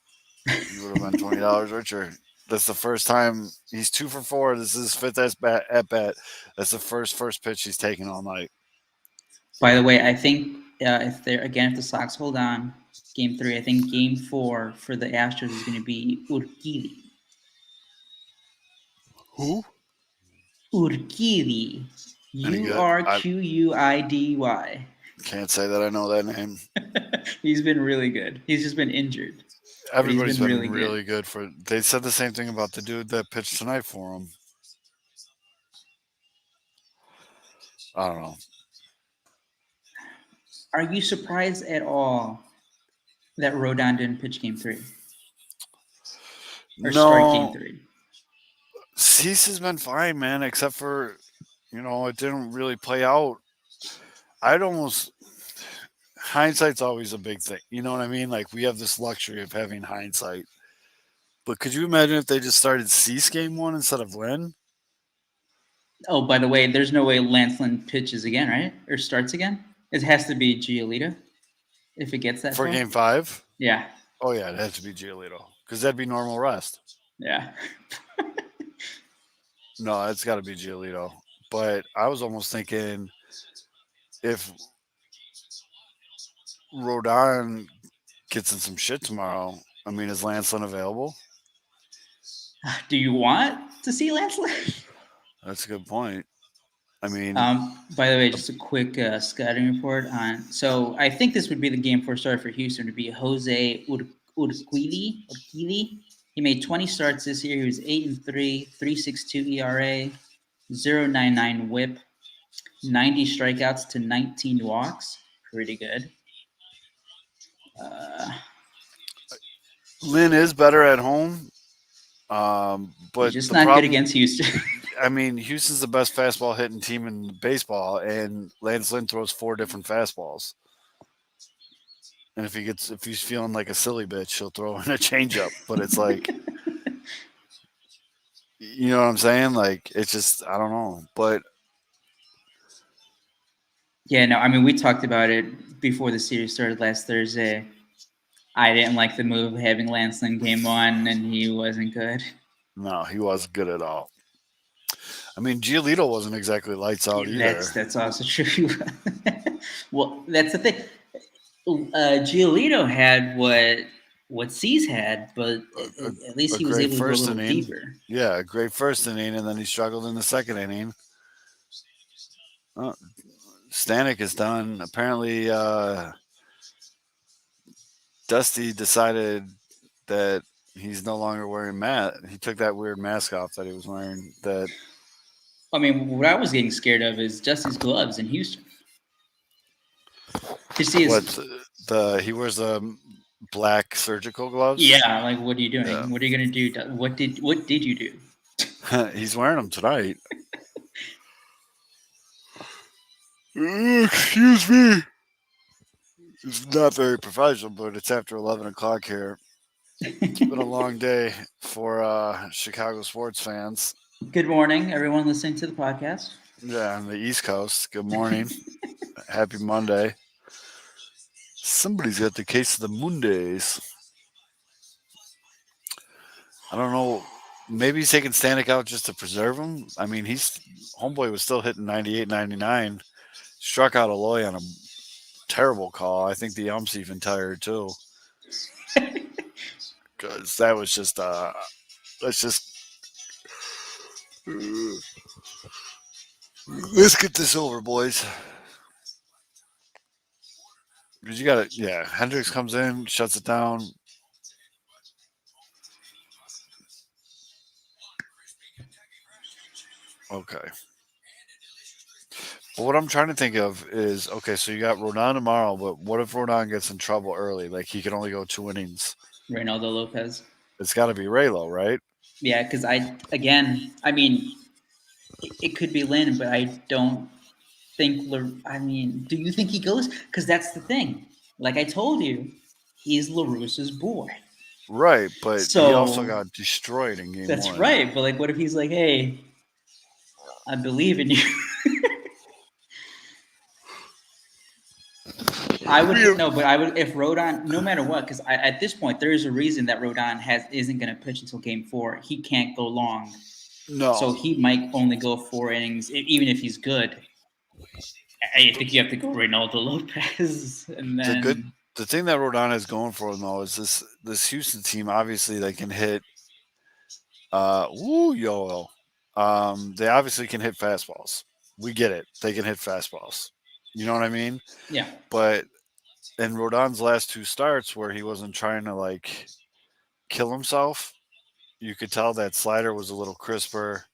You would have been $20 richer. That's the first time he's 2 for 4. This is his fifth at bat. That's the first pitch he's taken all night. By the way, I think if the Sox hold on game three, I think game four for the Astros is going to be Urquidy. Who? Urquidy. Any good? I Urquidy. can't say that I know that name. He's been really good. He's just been injured, but he's Everybody's been been really good. really good for. They said the same thing about the dude that pitched tonight for him. I don't know. Are you surprised at all that Rodon didn't pitch game three or start game No, three? Cease has been fine, man. Except for it didn't really play out. I'd almost hindsight's always a big thing. You know what I mean? Like we have this luxury of having hindsight. But could you imagine if they just started Cease game one instead of Lynn Oh, by the way, there's no way Lance Lynn pitches again, right? Or starts again? It has to be Giolito if it gets that for far. game five? Yeah, Oh yeah, it has to be Giolito because that'd be normal rest. yeah. No, it's got to be Giolito. But I was almost thinking if Rodon gets in some shit tomorrow, I mean, is Lance Lynn available? Do you want to see Lance Lynn? That's a good point. I mean, By the way, just a quick scouting report on. So I think this would be the game four starter for Houston to be Jose Urquidy. He made 20 starts this year. He was 8-3, 3.62 ERA. .099 WHIP, 90 strikeouts to 19 walks. Pretty good. Uh, Lynn is better at home, he's but just the not good problem, against Houston. I mean, Houston's the best fastball hitting team in baseball, and Lance Lynn throws four different fastballs. And if he's feeling like a silly bitch, he'll throw in a changeup. But it's like, you know what I'm saying? Like, it's just I don't know. But Yeah, no, I mean, we talked about it before the series started last Thursday. I didn't like the move having Lance Lynn game one, and he wasn't good. no, he wasn't good at all. I mean, Giolito wasn't exactly lights out either. That's also true. Well, that's the thing. Giolito had what C's had, but A, a, at least a he was great able to go a first little inning. deeper. Yeah, a great first inning, and then he struggled in the second inning. Uh, Stanek is done. Apparently, Dusty decided that he's no longer wearing mask. He took that weird mask off that he was wearing. That I mean, what I was getting scared of is Justy's gloves in Houston. To see what his the he wears black surgical gloves. yeah, like what are you Yeah, doing? What are you gonna do? What did you do? he's wearing them tonight. Excuse me. It's not very professional, but it's after 11 o'clock here. It's been a long day for Chicago sports fans. Good morning, everyone listening to the podcast. Yeah, on the East Coast. Good morning. Happy Monday. Somebody's got the case of the Mondays. I don't know. Maybe he's taking Stanek out just to preserve him. I mean, he's homeboy was still hitting 98, 99. Struck out Aloy on a terrible call. I think the ump's even tired too, because that was just let's just let's get this over, boys. Because you got to, yeah. Hendricks comes in, shuts it down. Okay. But what I'm trying to think of is okay. So you got Rodon tomorrow, but what if Rodon gets in trouble early? Like he can only go 2 innings. Reynaldo Lopez. It's got to be Raylo, right? Yeah, because I mean, it could be Lynn, but I don't think. I mean, do you think he goes? Because that's the thing. Like I told you, he's Larus's boy. Right, but he also So got destroyed in game that's one. right. But like, what if he's like, "Hey, I believe in you." I would no, but I would if Rodon, no matter what, because at this point there is a reason that Rodon isn't going to pitch until Game 4. He can't go long, No, so he might only go 4 innings, even if he's good. I think you have to go Reynaldo Lopez, and the good then the thing that Rodon is going for though is this Houston team. Obviously, they can hit. Woo yo. They obviously can hit fastballs. We get it. They can hit fastballs. You know what I mean? yeah, But in Rodon's last two starts, where he wasn't trying to like kill himself, you could tell that slider was a little crisper.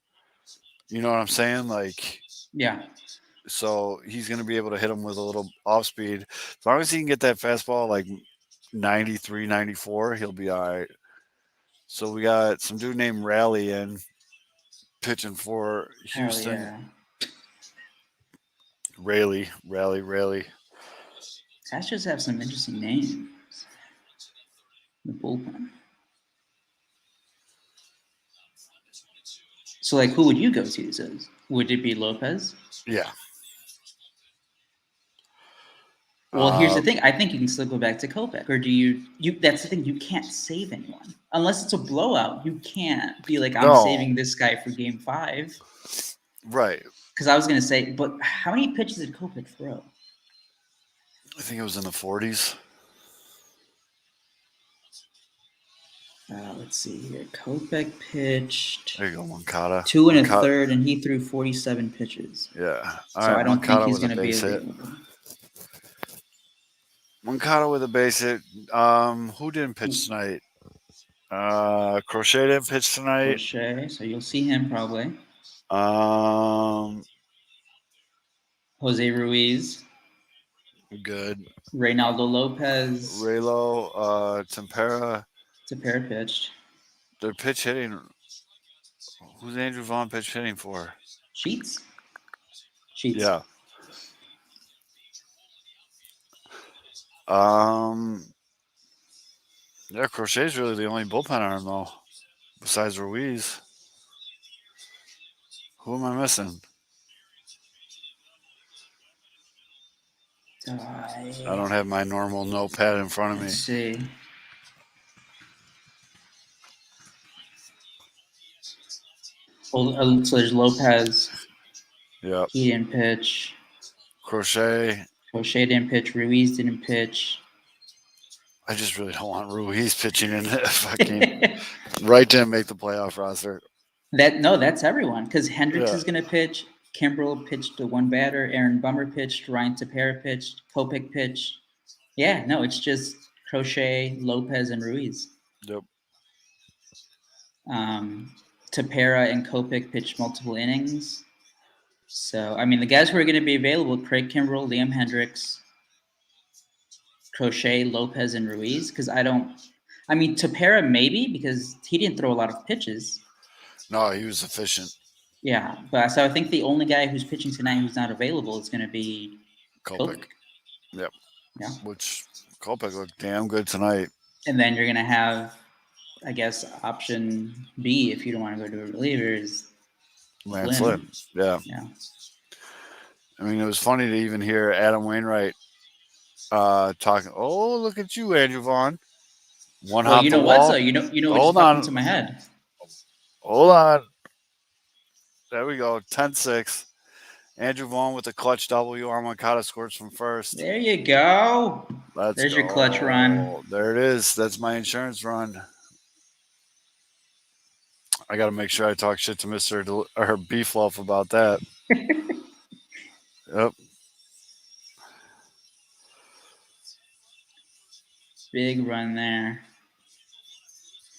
You know what I'm saying? Like, yeah, so he's going to be able to hit him with a little off speed. As long as he can get that fastball like 93, 94, he'll be all right. So we got some dude named Rally in pitching for hell Houston. yeah. Rally. Astros have some interesting names. The bullpen. So, like, who would you go to? Says would it be Lopez? Yeah. Well, here's the Uh, thing. I think you can still go back to Kopech, or do you? You that's the thing. You can't save anyone unless it's a blowout. You can't be like, I'm no. saving this guy for Game 5. Right. Because I was gonna say, but how many pitches did Kopech throw? I think it was in the 40s. Let's see here. Kopech pitched There you go, Moncada. 2 1/3, and he threw 47 pitches. Yeah. All So right, I don't think Moncada he's with a gonna be base hit. available. Moncada with a base hit. Who didn't pitch tonight? Crochet didn't pitch tonight. Crochet, so you'll see him probably. Um, Jose Ruiz, good. Reynaldo Lopez, Raylo, Tempera. Tepera pitched. They're pitch hitting. Who's Andrew Vaughn pitch hitting for? Sheets? Sheets. Yeah. Um, yeah, Crochet's really the only bullpen arm though, besides Ruiz. Who am I missing? I I, don't have my normal notepad in front of let's me. see. Well, so there's Lopez. Yep. He didn't pitch. Crochet. Crochet didn't pitch. Ruiz didn't pitch. I just really don't want Ruiz pitching in it. Fucking Wright didn't make the playoff roster. That's everyone because Hendricks Yeah. is going to pitch. Kimbrel pitched to one batter. Aaron Bummer pitched. Ryan Tepera pitched. Kopech pitched. Yeah, no, it's just Crochet, Lopez, and Ruiz. Yep. Um, Tepera and Kopech pitched multiple innings. So, I mean, the guys who are going to be available: Craig Kimbrel, Liam Hendricks, Crochet, Lopez, and Ruiz. Because I mean, Tepera maybe because he didn't throw a lot of pitches. No, he was efficient. Yeah, but so I think the only guy who's pitching tonight who's not available is going to be Kopech. Kopech. Yep. Yeah, Which Kopech looked damn good tonight. and then you're going to have, I guess, option B if you don't want to go to a reliever is Lance Lynn. Lynn. Yeah. Yeah. I mean, it was funny to even hear Adam Wainwright talking. Oh, look at you, Andrew Vaughn. One Well, hop you the know what? wall. So you know what just Hold popped on. into my head. Hold on. There we go. 10-6. Andrew Vaughn with a clutch W. Armancada scores from first. There you go. Let's There's go. your clutch run. There it is. That's my insurance run. I got to make sure I talk shit to or Beef Loaf about that. Yep. Big run there.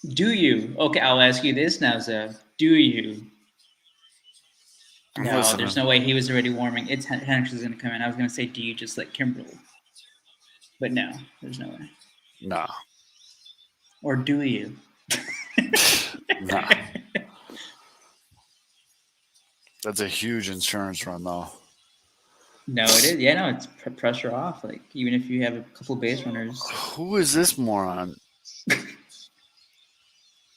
Do you? Okay, I'll ask you this now, Zev. Do you? I'm No, listening. there's no way he was already warming. It's Hendricks is going to come in. I was going to say, do you just let Kimbrel? But no, there's no way. Nah. Or do you? Nah. That's a huge insurance run, though. No, it is. Yeah, no, it's pressure off. Like even if you have a couple base runners. Who is this moron?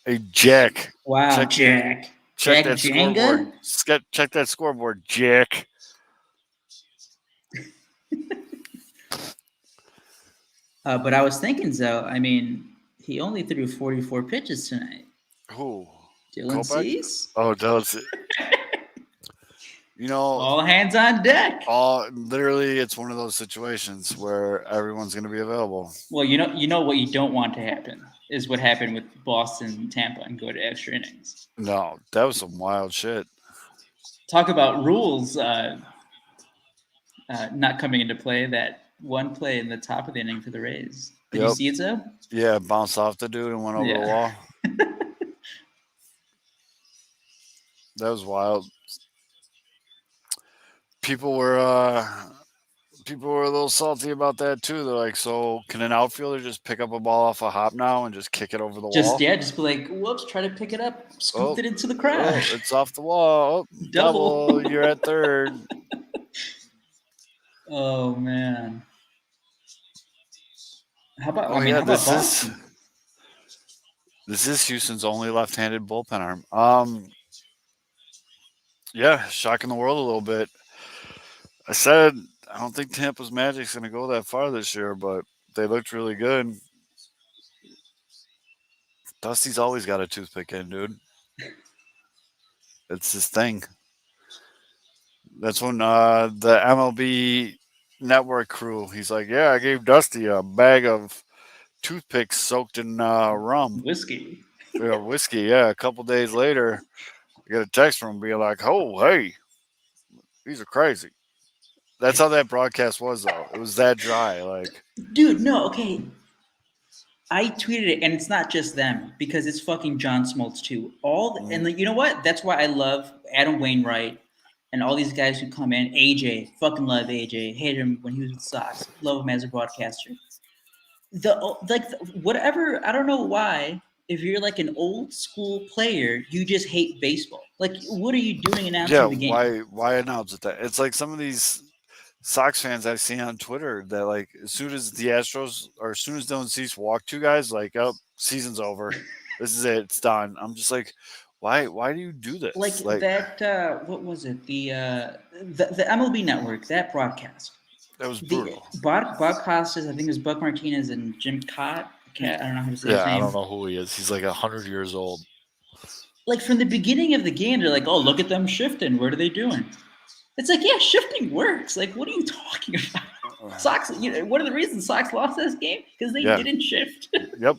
Hey, Jack. Wow, Check Jack. Check Jack that Jenga? scoreboard. Check that scoreboard, Jack. But I was thinking, though. I mean, he only threw 44 pitches tonight. Who? Dylan Kopech? Cease? Oh, that's it. You know, All hands on deck. literally, it's one of those situations where everyone's going to be available. Well, you know what you don't want to happen is what happened with Boston, Tampa, and go to extra innings. No, that was some wild shit. Talk about rules not coming into play. That one play in the top of the inning for the Rays. Did you Yep. see it, though? Yeah, bounced off the dude and went over the wall. That was wild. People were a little salty about that too. They're like, so can an outfielder just pick up a ball off a hop now and just kick it over the wall? Just be like, whoops, try to pick it up, scooped it into the crowd. Oh, it's off the wall. Oh, Double. double. You're at third. Oh man. How about? Oh, I mean, yeah, how about Boston? This is Houston's only left-handed bullpen arm. Yeah, shocking the world a little bit. I said I don't think Tampa's Magic's going to go that far this year, but they looked really good. Dusty's always got a toothpick in, dude. It's his thing. That's when the MLB network crew, he's like, yeah, I gave Dusty a bag of toothpicks soaked in rum. Whiskey. Whiskey, yeah. A couple days later, I get a text from him being like, oh, hey, these are crazy. That's how that broadcast was, though. It was that dry. Like, dude, no, okay. I tweeted it, and it's not just them because it's fucking John Smoltz too. Mm, And you know what? That's why I love Adam Wainwright and all these guys who come in. AJ, fucking love AJ. Hate him when he was with Sox. Love him as a broadcaster. Whatever. I don't know why. If you're like an old school player, you just hate baseball. Like, what are you doing yeah, announcing the game? why announce it that? It's like some of these Sox fans I've seen on Twitter that like as soon as the Astros or as soon as Dylan Cease walk two guys, like, oh, season's over. This is it. It's done. I'm just like, why do you do this? Like Like that. What was it? The MLB Network, that broadcast. that was The brutal. Bob Costas, I think it was Buck Martinez and Jim Cott. I don't know how to say his Yeah, I don't name. know who he is. He's like 100 years old. Like from the beginning of the game, they're like, "Oh, look at them shifting. What are they doing?" It's like, yeah, shifting works. Like, what are you talking about? Sox. One of the reasons Sox lost this game because they Yeah. didn't shift. Yep.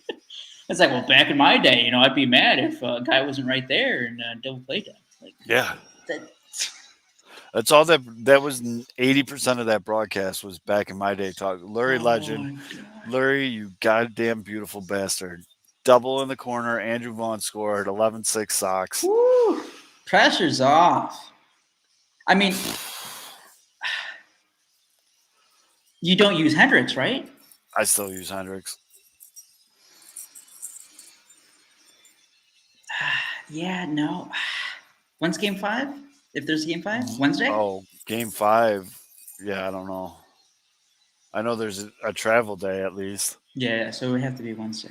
It's like, well, back in my day, I'd be mad if a guy wasn't right there and double play time. Like Yeah. that. That's all that was 80% of that broadcast was back in my day talk. Lurie Oh Legend. my god. Lurie, you goddamn beautiful bastard. Double in the corner. Andrew Vaughn scored 11-6 Sox. Woo. Pressure's off. I mean, you don't use Hendricks, right? I still use Hendricks. Yeah, no. When's game 5? If there's a game 5? Wednesday? Oh, game 5. Yeah, I don't know. I know there's a travel day at least. Yeah, so it would have to be Wednesday.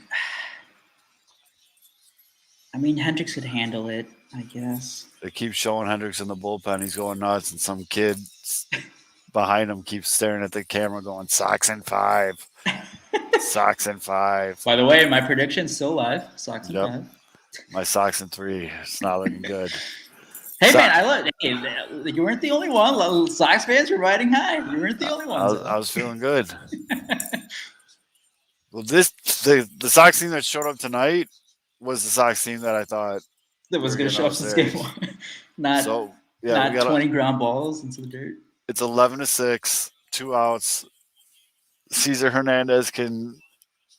I mean, Hendricks could handle it, I guess. They keep showing Hendricks in the bullpen. He's going nuts, and some kid behind him keeps staring at the camera, going Sox in 5, Sox in 5. By the way, my prediction's still live. Sox in Yep, 5. my Sox in 3. It's not looking good. Hey, So, man, I love hey, you weren't the only one. Sox fans were riding high. You weren't the only ones, I though. was feeling good. Well, the Sox team that showed up tonight was the Sox team that I thought That we was were going to getting show up since game upstairs. 1. not So yeah, we not got 20 ground balls into the dirt. it's 11-6, 2 outs. Caesar Hernandez can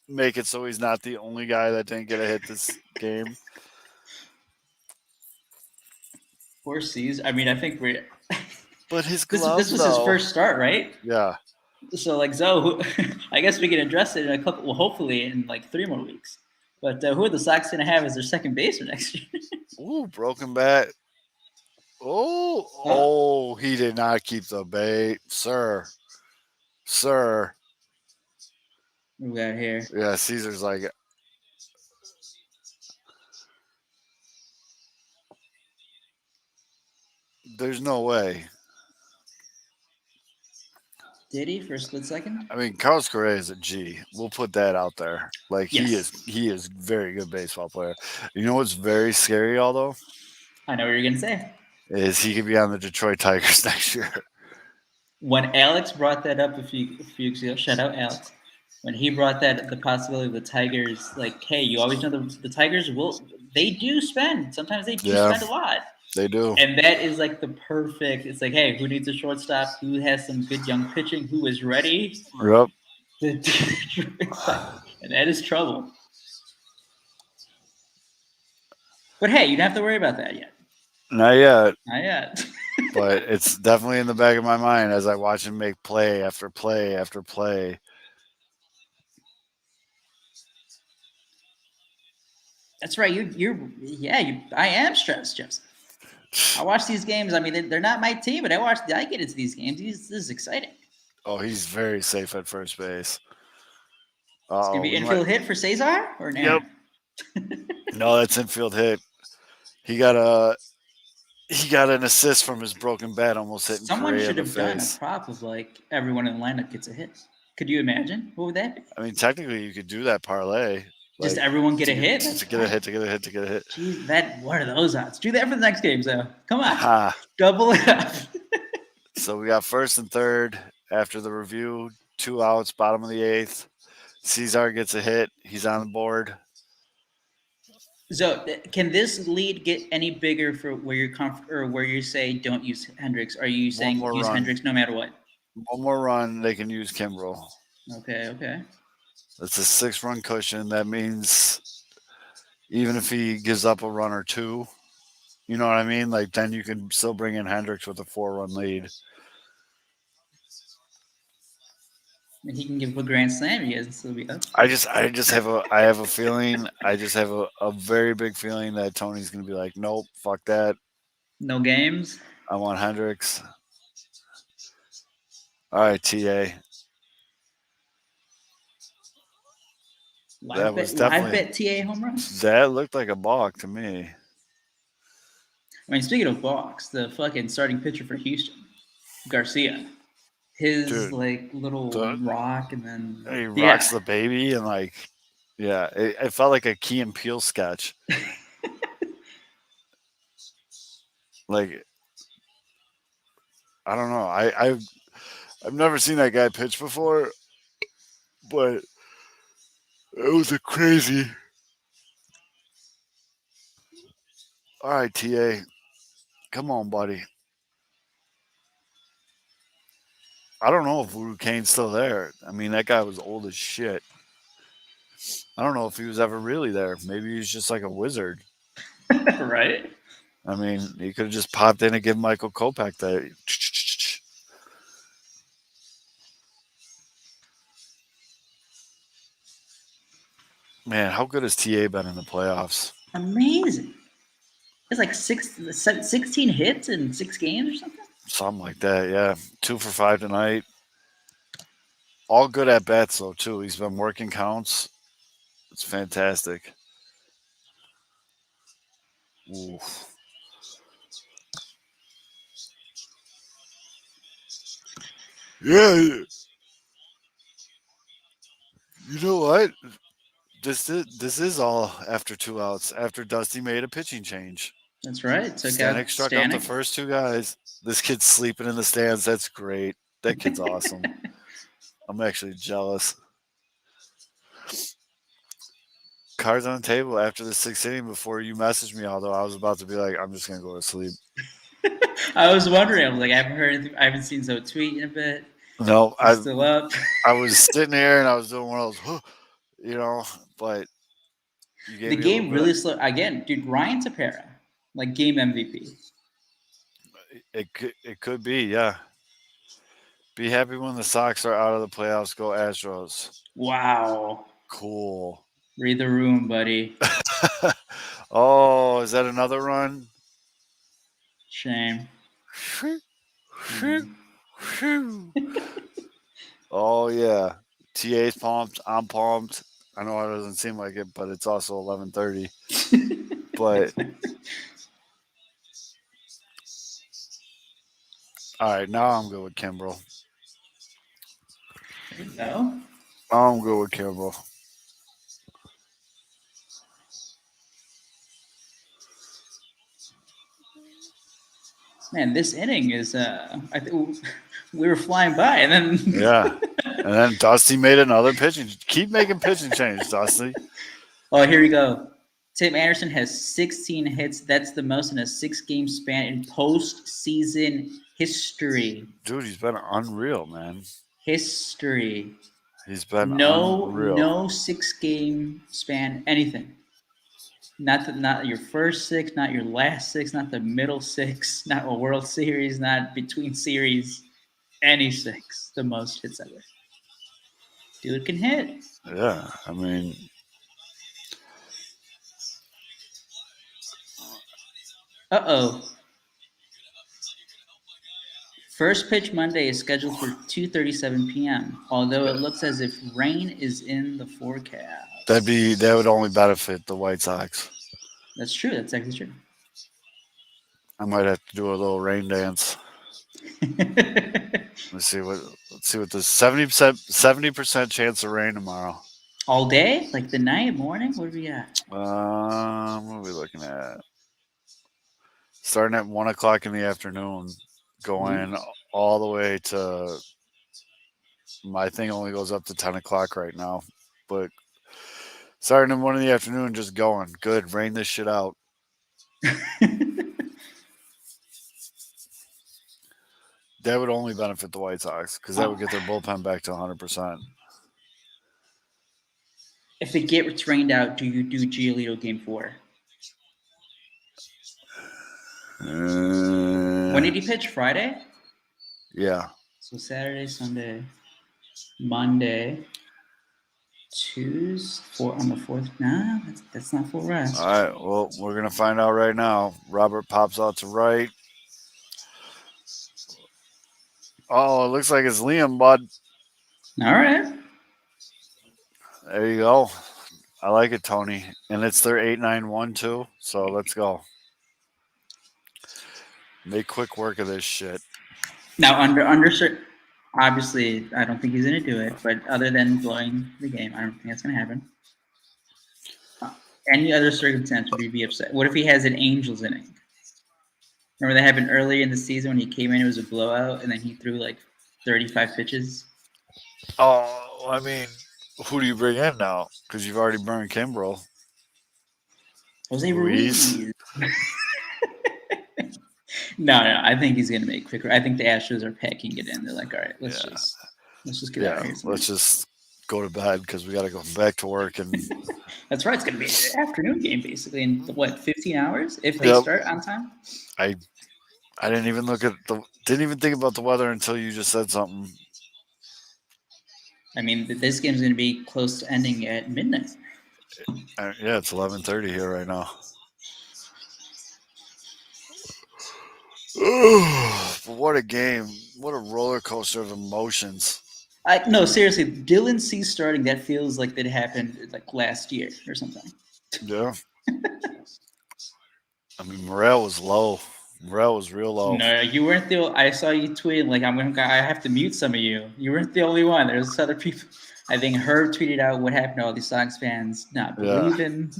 make it so he's not the only guy that didn't get a hit this game. Poor C's. I mean, I think we're. But his This glove, was his though, first start, right? yeah. So, like, Zoe, I guess we can address it in a couple, well, hopefully in like 3 more weeks. But who are the Sox going to have as their second baseman next year? Ooh, broken bat. Oh, he did not keep the bait, sir. Sir. What we got here? Yeah, Caesar's like, there's no way. Did he for a split second? I mean, Carlos Correa is a G. We'll put that out there. Like Yes. he is very good baseball player. You know what's very scary, although, I know what you're going to say. is he could be on the Detroit Tigers next year. When Alex brought that up a few weeks ago, shout out Alex. When he brought that the possibility of the Tigers, like, hey, you always know the Tigers they do spend. Sometimes they do Yeah, spend a lot. they do. And that is like the perfect. It's like, hey, who needs a shortstop? Who has some good young pitching? Who is ready? Yep. And that is trouble. But hey, you don't have to worry about that yet. Not yet, Not yet. but it's definitely in the back of my mind as I watch him make play after play after play. That's right. I am stressed, Joseph. I watch these games. I mean, they're not my team, but I get into these games. This is exciting. Oh, he's very safe at first base. It's gonna Oh, be we might. infield hit for Cesar or an Yep. error. No, that's infield hit. He got an assist from his broken bat, almost hitting Someone Correa in should the have done a face. prop of like everyone in the lineup gets a hit. Could you imagine? What would that be? I mean, technically, you could do that parlay. Just Like, everyone get to a get, hit. to get a hit, to get a hit, to get a hit. Jeez, what are those odds? Do that for the next game, so come on, Ha. double it up. So we got first and third after the review, 2 outs, bottom of the 8th. Cesar gets a hit. He's on the board. So, can this lead get any bigger for where you're or where you say don't use Hendricks? Are you saying more use run. Hendricks no matter what? One more run, they can use Kimbrel. Okay. It's a 6 run cushion. That means even if he gives up a run or two, you know what I mean? Like then you can still bring in Hendricks with a 4 run lead. And he can give a grand slam. You guys can still be up. I have a feeling. I just have a very big feeling that Tony's gonna be like, nope, fuck that. No games. I want Hendricks. All right, TA. That was Live definitely bet TA home run. that looked like a balk to me. I mean, speaking of box, the fucking starting pitcher for Houston, Garcia, his Dude, like little the, rock, and then he yeah, rocks the baby and like, yeah, it felt like a Key and Peele sketch. Like, I don't know. I've never seen that guy pitch before, but it was a crazy. All right, TA, come on, buddy. I don't know if Voodoo Kane's still there. I mean, that guy was old as shit. I don't know if he was ever really there. Maybe he's just like a wizard. right. I mean, he could have just popped in and given Michael Kopech that. Man, how good has TA been in the playoffs? Amazing. It's like 16 hits in 6 games or something. Something like that, yeah. 2 for 5 tonight. All good at bats though too. He's been working counts. It's fantastic. Oof. Yeah, you know what? This is all after 2 outs. After Dusty made a pitching change. That's right. Took Stanek out struck out the Stanek. first 2 guys. This kid's sleeping in the stands. That's great. That kid's awesome. I'm actually jealous. Cards on the table after the 6th inning. Before you messaged me, although I was about to be like, I'm just gonna go to sleep. I was wondering. I was like, I haven't heard. I haven't seen Zoe tweet in a bit. No, He's still up. I was sitting here and I was doing one of those, but you gave The me a little game bit. really slow. Again, dude, Ryan Tepera, like game MVP. It could be, yeah. Be happy when the Sox are out of the playoffs. Go Astros. Wow. Cool. Read the room, buddy. Oh, is that another run? Shame. Oh yeah. TA's pumped. I'm pumped. I know it doesn't seem like it, but it's also 11:30. But all right, now I'm good with Kimbrel. There you go. I'm good with Kimbrel. Man, this inning is I think we were flying by, and then Yeah. And then Dusty made another pitching. Keep making pitching change, Dusty. Oh, here we go. Tim Anderson has 16 hits. That's the most in a 6-game span in postseason history. Dude, he's been unreal, man. History. He's been No, unreal. no 6-game span. Anything. Not your first 6, not your last 6, not the middle 6, not a World Series, not between series. Any 6, the most hits ever. Dude can hit. Yeah, I mean, Uh-oh. First pitch Monday is scheduled for 2:37 p.m. Although it looks as if rain is in the forecast. that would only benefit the White Sox. That's true. That's actually true. I might have to do a little rain dance. Let's see what the 70% chance of rain tomorrow. All day, like the night, morning. What are we at? What are we looking at? Starting at 1 o'clock in the afternoon, going all the way to my thing only goes up to 10 o'clock right now, but starting at 1 in the afternoon, just going good. Rain this shit out. That would only benefit the White Sox because that would get their bullpen back to 100%. If it gets rained out, do you do Giolito game 4? When Uh, did he pitch? Friday? yeah. So Saturday, Sunday, Monday, Tuesday, on the 4th. Nah, that's not full All rest. right. Well, we're gonna find out right now. Robert pops out to right. Oh, it looks like it's Liam, bud. All right. There you go. I like it, Tony. And it's their 8-9-1 too. So let's go. Make quick work of this shit. Now, obviously, I don't think he's going to do it, but other than blowing the game, I don't think that's going to happen. Any other circumstance would you be upset? What if he has an Angels inning? Remember that happened earlier in the season when he came in, it was a blowout, and then he threw like 35 pitches? Oh, I mean, who do you bring in now? Because you've already burned Kimbrel. Jose Ruiz. Ruiz. No, I think he's going to make quicker. I think the Astros are packing it in. They're like, all right, let's Yeah. just get out of Yeah. here Let's tonight. just go to bed because we got to go back to work. And That's right. It's going to be an afternoon game basically in what 15 hours if they yep. start on time. I I didn't even look at the didn't even think about the weather until you just said something. I mean, this game's going to be close to ending at midnight. Yeah, it's 11:30 here right now. But what a game! What a roller coaster of emotions. No, seriously, Dylan C starting that feels like that happened like last year or something. Yeah. I mean, morale was low. Morale was real low. No, you weren't the. I saw you tweet like I have to mute some of you. You weren't the only one. There's other people. I think Herb tweeted out what happened to all these Sox fans not Yeah. believing.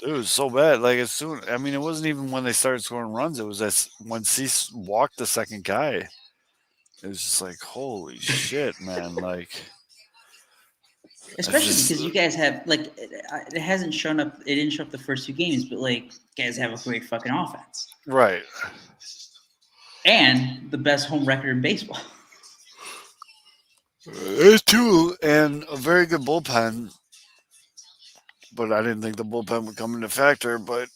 It was so bad. Like as soon, I mean, it wasn't even when they started scoring runs. It was as when Cease walked the second guy. It was just like, holy shit, man! Like, it's Especially just because you guys have like it hasn't shown up. It didn't show up the first two games, but like you guys have a great fucking offense right. and the best home record in baseball. It's too, and a very good bullpen. But I didn't think the bullpen would come into factor. But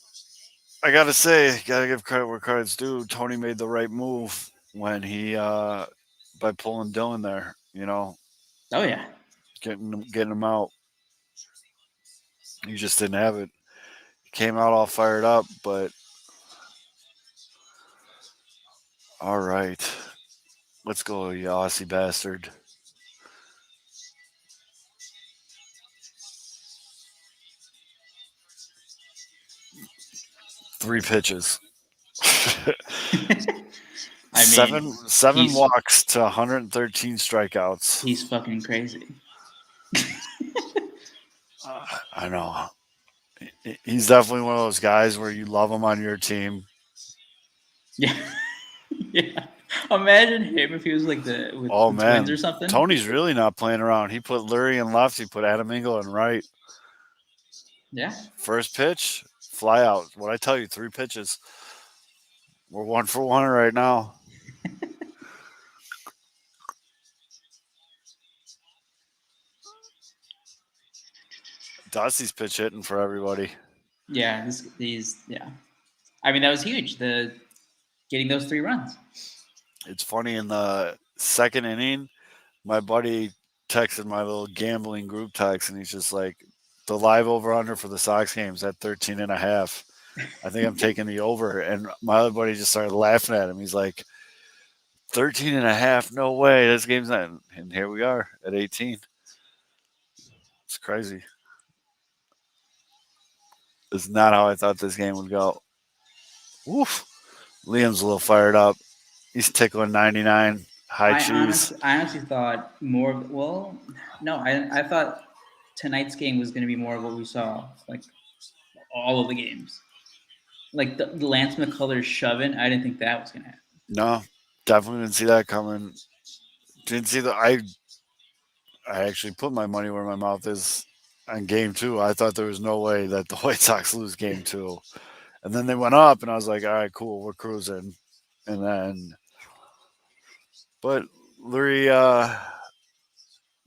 I gotta say, gotta give credit where credit's due. Tony made the right move when he by pulling Dylan there. You know, Oh yeah, getting him out. He just didn't have it. He came out all fired up, but all right. Let's go, you Aussie bastard. 3 pitches. I mean seven he's walks to 113 strikeouts. he's fucking crazy. I know. He's definitely one of those guys where you love him on your team. Yeah, yeah. Imagine him if he was like with Oh the Twins or man, something. Tony's really not playing around. He put Lurie in left. He put Adam Engel in right. Yeah, First pitch, fly out. What I tell you, 3 pitches. We're 1 for 1 right now. Dusty's pitch hitting for everybody. yeah. These yeah. I mean that was huge. The getting those 3 runs. It's funny in the second inning, my buddy texted my little gambling group text, and he's just like, the live over under for the Sox games at 13.5. I think I'm taking the over. And my other buddy just started laughing at him. He's like, 13.5? No way. This game's not. And here we are at 18. It's crazy. It's not how I thought this game would go. Woof. Liam's a little fired up. He's tickling 99. High cheese. I honestly thought more. Well, no, I thought tonight's game was going to be more of what we saw like all of the games. Like the Lance McCullers shoving. I didn't think that was going to happen. No, definitely didn't see that coming. Didn't see the. I actually put my money where my mouth is on game two. I thought there was no way that the White Sox lose game two. And then they went up, and I was like, all right, cool, we're cruising. And then, but Lurie,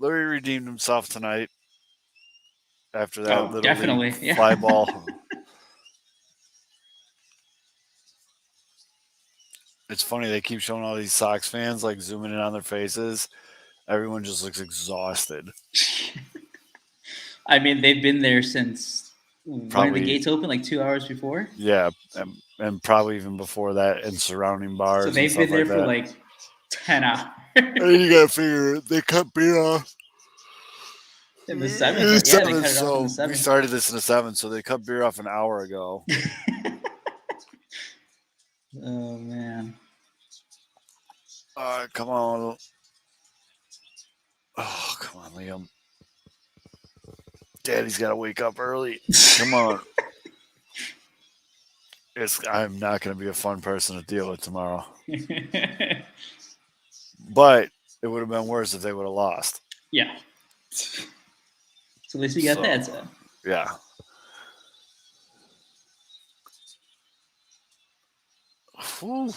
Lurie redeemed himself tonight. after that Oh, little league definitely. Yeah. fly ball. It's funny they keep showing all these Sox fans like zooming in on their faces. Everyone just looks exhausted. I mean, they've been there since when did the Probably gates open? Like 2 hours before. yeah, and probably even before that in surrounding So bars and they've stuff been there like for that. like 10 hours. And you gotta figure they cut beer off In the seventh, in or the yeah, they seventh, cut it off in the so we seventh. started this in the seventh, so they cut beer off an hour ago. Oh man. All right, come on. Oh, come on, Liam. Daddy's got to wake up early. Come on. I'm not going to be a fun person to deal with tomorrow. But it would have been worse if they would have lost. Yeah. So at least we got So, that. So yeah. Whew.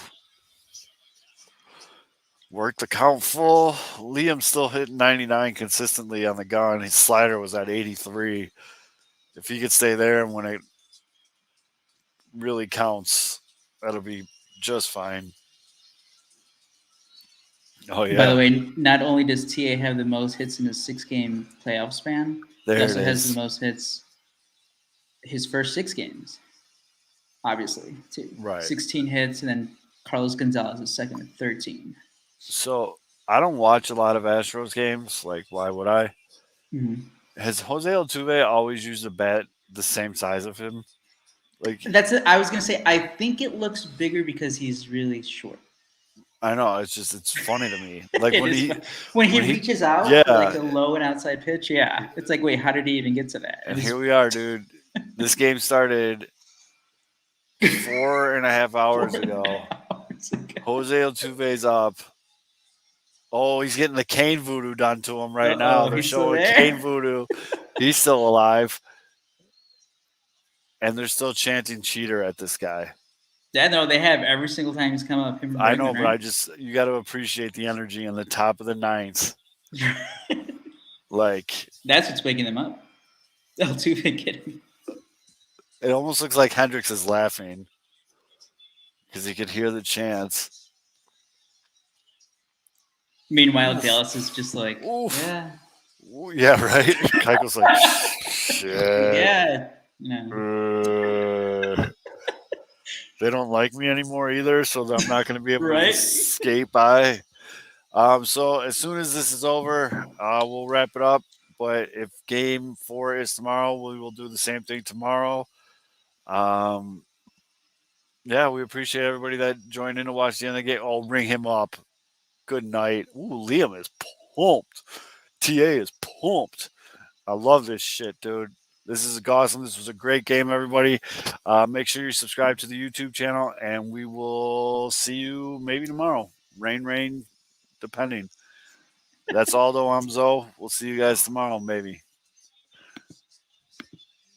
Worked the count full. Liam's still hitting 99 consistently on the gun. His slider was at 83. If he could stay there and when it really counts, that'll be just fine. Oh, by the yeah. way, not only does TA have the most hits in his 6 game playoff span, he There it also has the is. most hits his first 6 games. Obviously, too. Right. 16 hits, and then Carlos Gonzalez is second with 13. So I don't watch a lot of Astros games. Like, why would I? Mm-hmm. Has Jose Altuve always used a bat the same size of him? Like, That's it. I was gonna say. I think it looks bigger because he's really short. I know it's funny to me. Like It is when he when he reaches out for like yeah, a low and outside pitch. Yeah, it's like, wait, how did he even get to that? and here we are, dude. This game started 4.5 hours Four and a ago. half hours ago. Jose Altuve's up. Oh, he's getting the cane voodoo done to him right now. Uh-oh, They're he's still showing cane there. voodoo. He's still alive, and they're still chanting cheater at this guy. Yeah, no, they have every single time he's come up. Him and I know, Bregman, but right? you got to appreciate the energy in the top of the ninth. Like That's what's waking them up. Altuve kidding. it almost looks like Hendricks is laughing because he could hear the chants. Meanwhile, Oof, Dallas is just like, oof. yeah, Yeah, right. Keiko's like, shit. yeah, no, Uh, they don't like me anymore either, so I'm not going to be able to right? just skate by. So as soon as this is over, we'll wrap it up. But if game 4 is tomorrow, we will do the same thing tomorrow. Um, yeah, we appreciate everybody that joined in to watch the end of the game. I'll ring him up. Good night. Ooh, Liam is pumped. TA is pumped. I love this shit, dude. This is awesome. This was a great game, everybody. Make sure you subscribe to the YouTube channel, and we will see you maybe tomorrow. Rain, depending. That's all, though. I'm Zoe. We'll see you guys tomorrow, maybe.